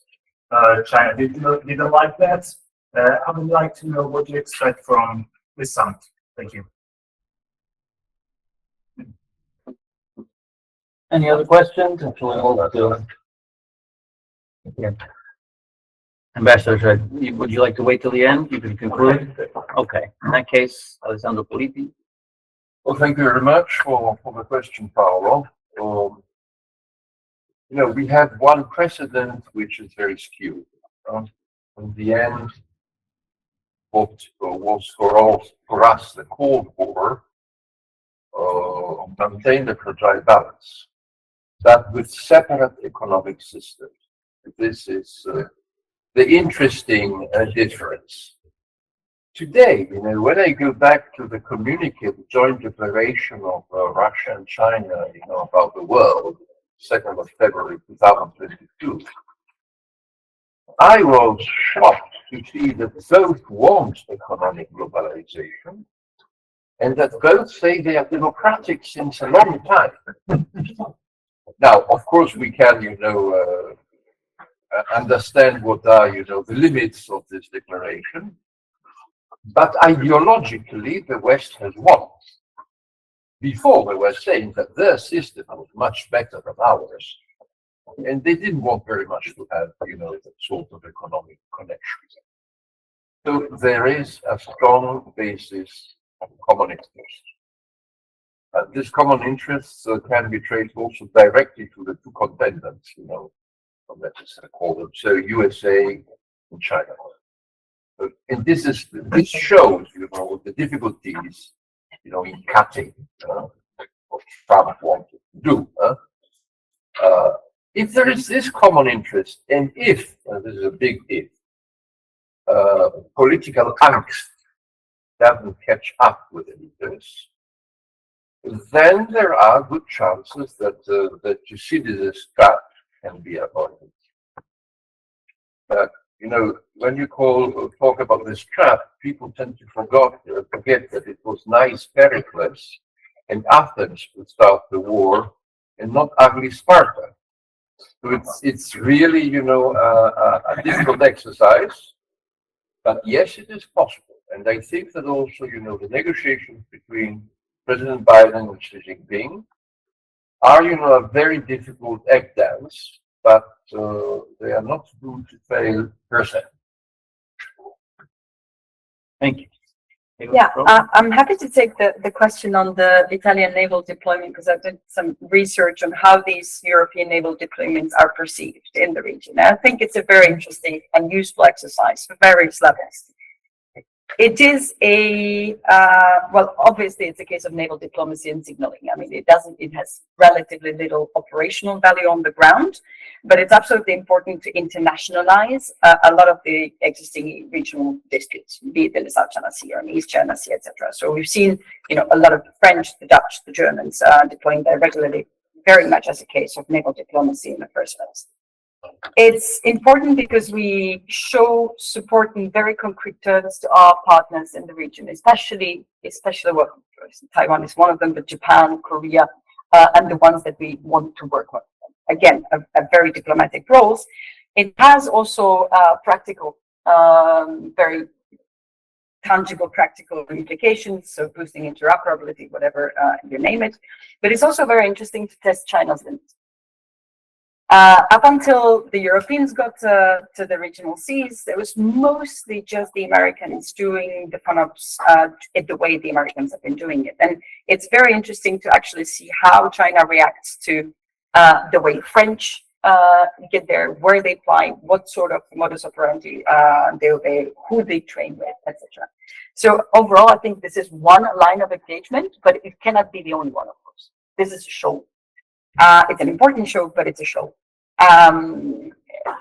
China didn't like that. I would like to know what you expect from this summit. Thank you. Any other questions? Yeah. Ambassador, would you like to wait till the end? You can conclude? Okay, in that case, Alessandro Politi. Well, thank you very much for the question, Paolo. We had one precedent which is very skewed. In the end, what was for us the Cold War maintained a fragile balance, that with separate economic systems. This is the interesting difference. Today, when I go back to the communique, the joint declaration of Russia and China, about the world, 2nd of February 2022, I was shocked to see that both want economic globalization and that both say they are democratic since a long time. Now, of course, we can, understand what are, the limits of this declaration. But ideologically, the West has won. Before, they were saying that their system was much better than ours. And they didn't want very much to have, that sort of economic connections. So there is a strong basis of common interest. And this common interest can be traced also directly to the two contenders, let's call them, so USA and China. And this shows, the difficulties, in cutting what Trump wanted to do. If there is this common interest, and if, this is a big if, political angst doesn't catch up with this, then there are good chances that Thucydides' trap can be avoided. But when you talk about this trap, people tend to forget that it was nice Pericles and Athens to start the war, and not ugly Sparta. So it's really a difficult exercise, but yes, it is possible. And I think that also the negotiations between President Biden and Xi Jinping are a very difficult egg dance, but they are not doomed to fail per se. Thank you. Yeah, I'm happy to take the question on the Italian naval deployment, because I've done some research on how these European naval deployments are perceived in the region. And I think it's a very interesting and useful exercise for various levels. It is well, obviously it's a case of naval diplomacy and signaling. I mean, it has relatively little operational value on the ground, but it's absolutely important to internationalize a lot of the existing regional disputes, be it in the South China Sea or in the East China Sea, etc. So we've seen, a lot of the French, the Dutch, the Germans deploying there regularly, very much as a case of naval diplomacy in the first place. It's important because we show support in very concrete terms to our partners in the region, especially well, Taiwan is one of them, but Japan, Korea, and the ones that we want to work with. Again, a very diplomatic roles. It has also practical, very tangible practical implications, so boosting interoperability, whatever you name it. But it's also very interesting to test China's limits. Up until the Europeans got to the regional seas, there was mostly just the Americans doing the FONOPs the way the Americans have been doing it. And it's very interesting to actually see how China reacts to the way French get there, where they fly, what sort of modus operandi they obey, who they train with, etc. So overall, I think this is one line of engagement, but it cannot be the only one, of course. This is a show. It's an important show, but it's a show.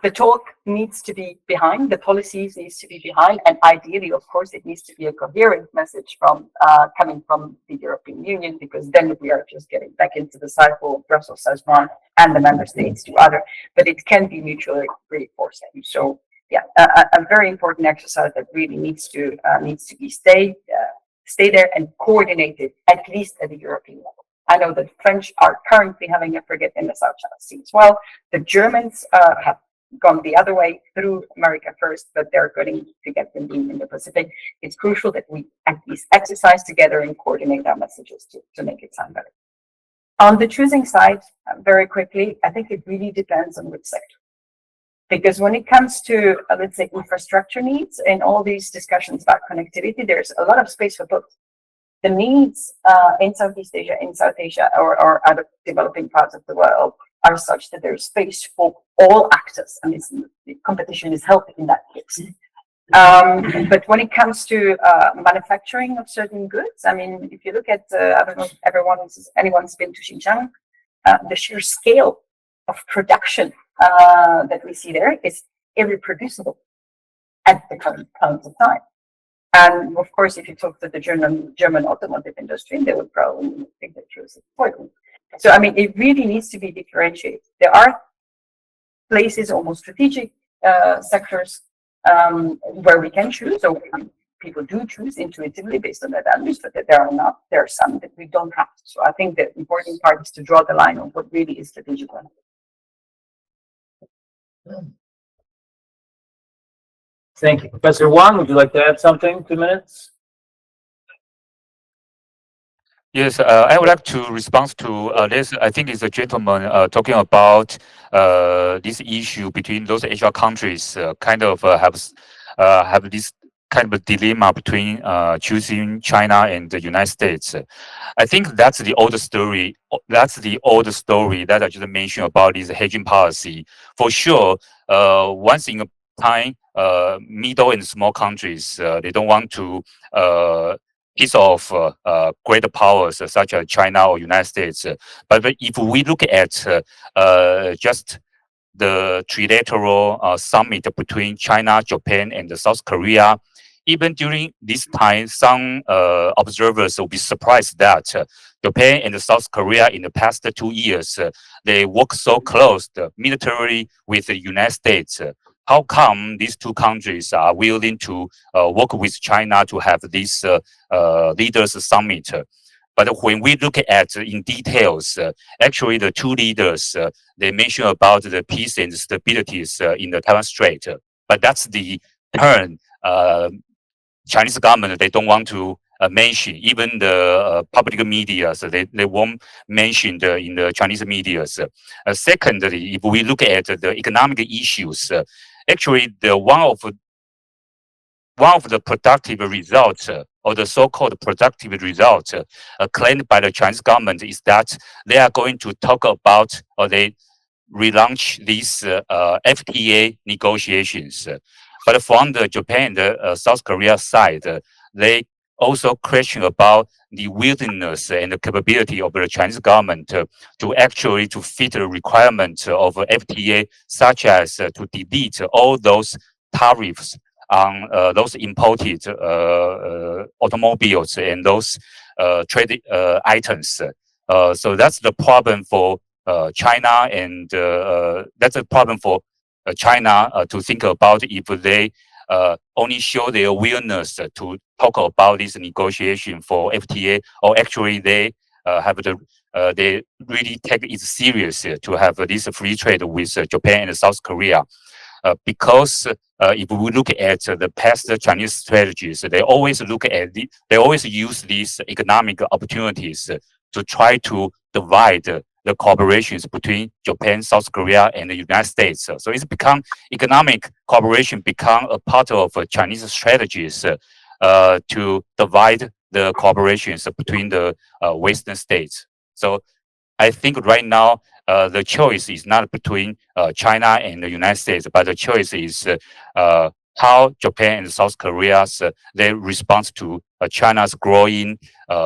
The talk needs to be behind, the policies needs to be behind, and ideally, of course, it needs to be a coherent message from coming from the European Union, because then we are just getting back into the cycle of Brussels says one and the member states do other, but it can be mutually reinforcing. So yeah, a very important exercise that really needs to be stay there and coordinated, at least at the European level. I know the French are currently having a frigate in the South China Sea as well. The Germans have gone the other way through America first, but they're going to get them in the Pacific. It's crucial that we at least exercise together and coordinate our messages to make it sound better. On the choosing side, very quickly, I think it really depends on which sector. Because when it comes to, let's say, infrastructure needs and all these discussions about connectivity, there's a lot of space for both. The needs in Southeast Asia, in South Asia, or other developing parts of the world are such that there's space for all actors, and the competition is healthy in that case. But when it comes to manufacturing of certain goods, I mean, if you look at, I don't know if anyone's been to Xinjiang, the sheer scale of production that we see there is irreproducible at the current point of time. And of course, if you talk to the German automotive industry, they would probably think that it's important. So, I mean, it really needs to be differentiated. There are places, almost strategic sectors, where we can choose. So people do choose intuitively based on their values, but there are some that we don't have to. So I think the important part is to draw the line on what really is strategic. Thank you. Professor Wang, would you like to add something? 2 minutes? Yes, I would like to respond to this. I think it's a gentleman talking about this issue between those Asia countries kind of have this kind of a dilemma between choosing China and the United States. I think that's the old story. That's the old story that I just mentioned about this hedging policy. For sure, once in a time, middle and small countries, they don't want to piece of greater powers such as China or United States. But if we look at just the trilateral summit between China, Japan, and South Korea, even during this time, some observers will be surprised that Japan and South Korea in the past 2 years, they work so close militarily with the United States. How come these two countries are willing to work with China to have this leaders summit? But when we look at in details, actually the two leaders, they mention about the peace and stabilities in the Taiwan Strait. But that's the turn Chinese government, they don't want to mention. Even the public media, so they won't mention in the Chinese media. Secondly, if we look at the economic issues, actually one of the productive results or the so-called productive results claimed by the Chinese government is that they are going to talk about, or they relaunch these FTA negotiations. But from the Japan and South Korea side, they also question about the willingness and the capability of the Chinese government to actually to fit the requirements of FTA, such as to delete all those tariffs on those imported automobiles and those trade items. So that's the problem for China, and that's a problem for China to think about if they only show their willingness to talk about this negotiation for FTA, or actually they have they really take it serious to have this free trade with Japan and South Korea. Because if we look at the past Chinese strategies, they always use these economic opportunities to try to divide the the cooperations between Japan, South Korea, and the United States. So it's become economic cooperation become a part of Chinese strategies to divide the cooperations between the Western states. So I think right now the choice is not between China and the United States, but the choice is how Japan and South Korea's their response to China's growing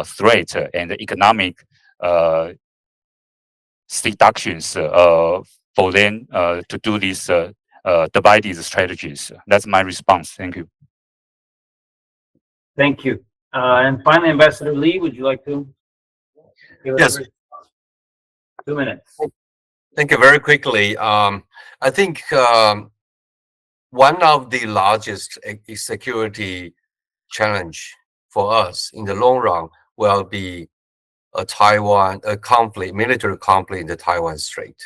threat and economic seductions for them to do these divide these strategies. That's my response. Thank you. Thank you. And finally, Ambassador Lee, would you like to give us Yes. a response? 2 minutes. Thank you. Very quickly, I think one of the largest security challenge for us in the long run will be a conflict, military conflict in the Taiwan Strait.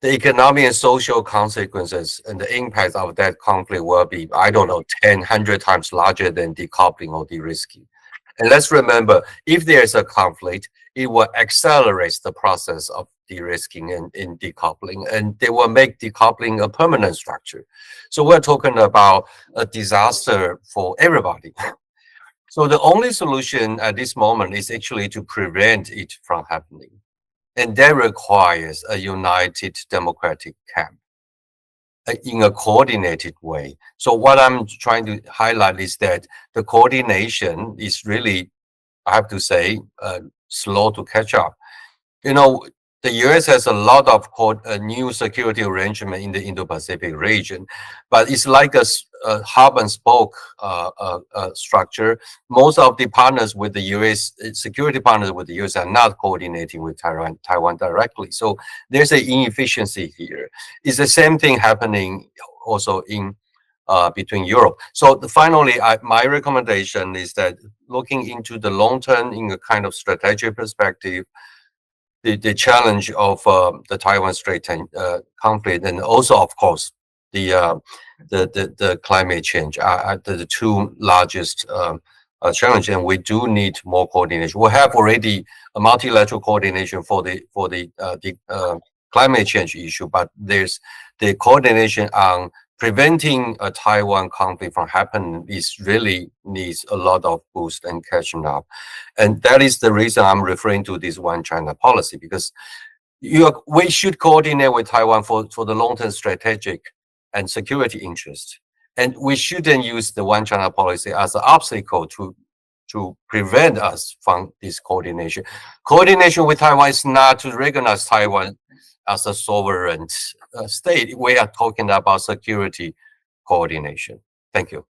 The economic and social consequences and the impact of that conflict will be, I don't know, 10, 100 times larger than decoupling or de-risking. And let's remember, if there's a conflict, it will accelerate the process of de-risking and decoupling, and they will make decoupling a permanent structure. So we're talking about a disaster for everybody. So the only solution at this moment is actually to prevent it from happening. And that requires a united democratic camp in a coordinated way. So what I'm trying to highlight is that the coordination is really, I have to say, slow to catch up. You know, the US has a lot of new security arrangement in the Indo-Pacific region, but it's like a hub and spoke structure. Most of the partners with the US, security partners with the US, are not coordinating with Taiwan directly. So there's an inefficiency here. It's the same thing happening also in between Europe. So finally, my recommendation is that looking into the long term in a kind of strategic perspective, the challenge of the Taiwan Strait conflict, and also, of course, the climate change are the two largest challenge, and we do need more coordination. We have already a multilateral coordination for the climate change issue, but there's the coordination on preventing a Taiwan conflict from happening is really needs a lot of boost and catching up. And that is the reason I'm referring to this one China policy, because we should coordinate with Taiwan for the long-term strategic and security interest. And we shouldn't use the one China policy as an obstacle to prevent us from this coordination. Coordination with Taiwan is not to recognize Taiwan as a sovereign state. We are talking about security coordination. Thank you.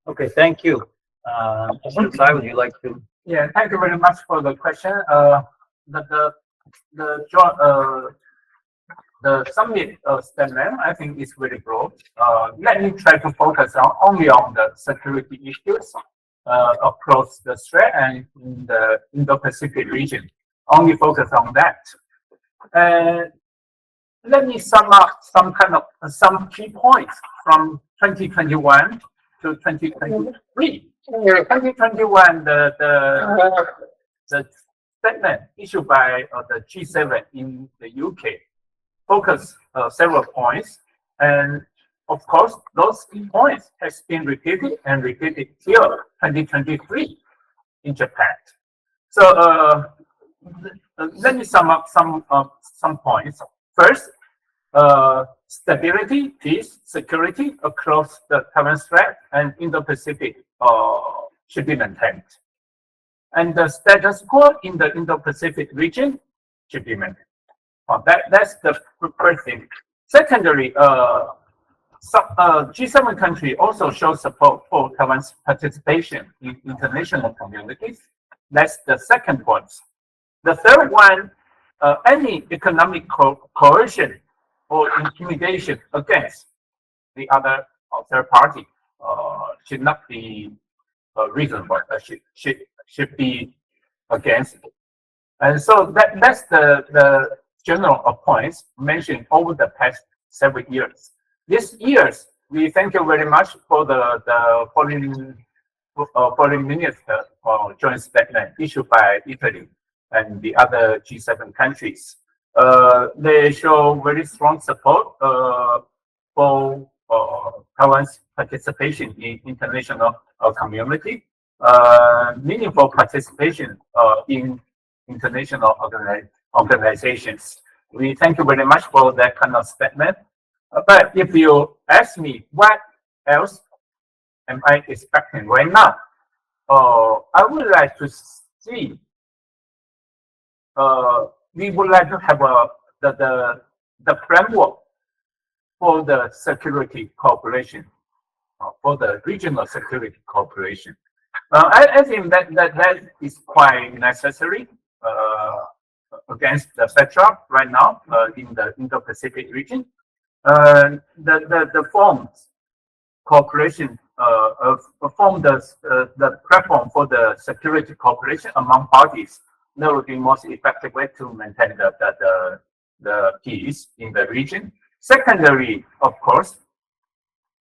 Okay, thank you. Mr. Tsai, would you like to? Yeah, thank you very much for the question. The summit statement, I think, is very broad. Let me try to focus only on the security issues across the strait and in the Indo-Pacific region. Only focus on that. Let me sum up some key points from 2021 to 2023. 2021, the statement issued by the G7 in the UK focused several points, and of course, those key points has been repeated and repeated till 2023 in Japan. So let me sum up some points. First, stability, peace, security across the Taiwan Strait and Indo-Pacific should be maintained. And the status quo in the Indo-Pacific region should be maintained. That's the first thing. Secondly, G7 countries also show support for Taiwan's participation in international communities. That's the second point. The third one, any economic coercion or intimidation against the other third party should not be reasonable. Should be against it. And so that's the general points mentioned over the past several years. This years, we thank you very much for the foreign minister joint statement issued by Italy and the other G7 countries. They show very strong support for Taiwan's participation in international community, meaningful participation in international organizations. We thank you very much for that kind of statement. But if you ask me what else am I expecting right now, I would like to see. We would like to have the framework for the security cooperation, for the regional security cooperation. I think that is quite necessary against the backdrop right now in the Indo-Pacific region. The forms cooperation form the platform for the security cooperation among parties. That would be most effective way to maintain the peace in the region. Secondary, of course,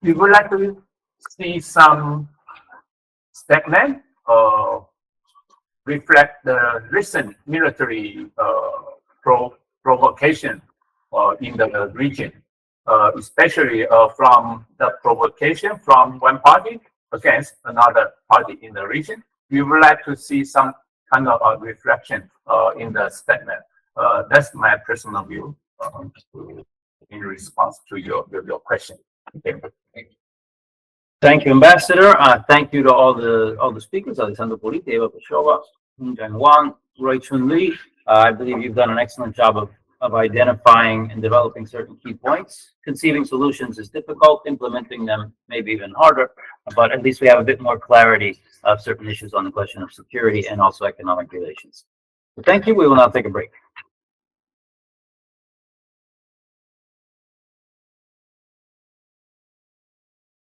we would like to see some statement reflect the recent military provocation in the region, especially from the provocation from one party against another party in the region. We would like to see some kind of a reflection in the statement. That's my personal view in response to your question. Okay. Thank you, Ambassador. Thank you to all the speakers, Alessandro Politi, Eva Pashova, and Wang, Roy Chun Lee. I believe you've done an excellent job of identifying and developing certain key points. Conceiving solutions is difficult, implementing them maybe even harder, but at least we have a bit more clarity of certain issues on the question of security and also economic relations. So thank you. We will now take a break.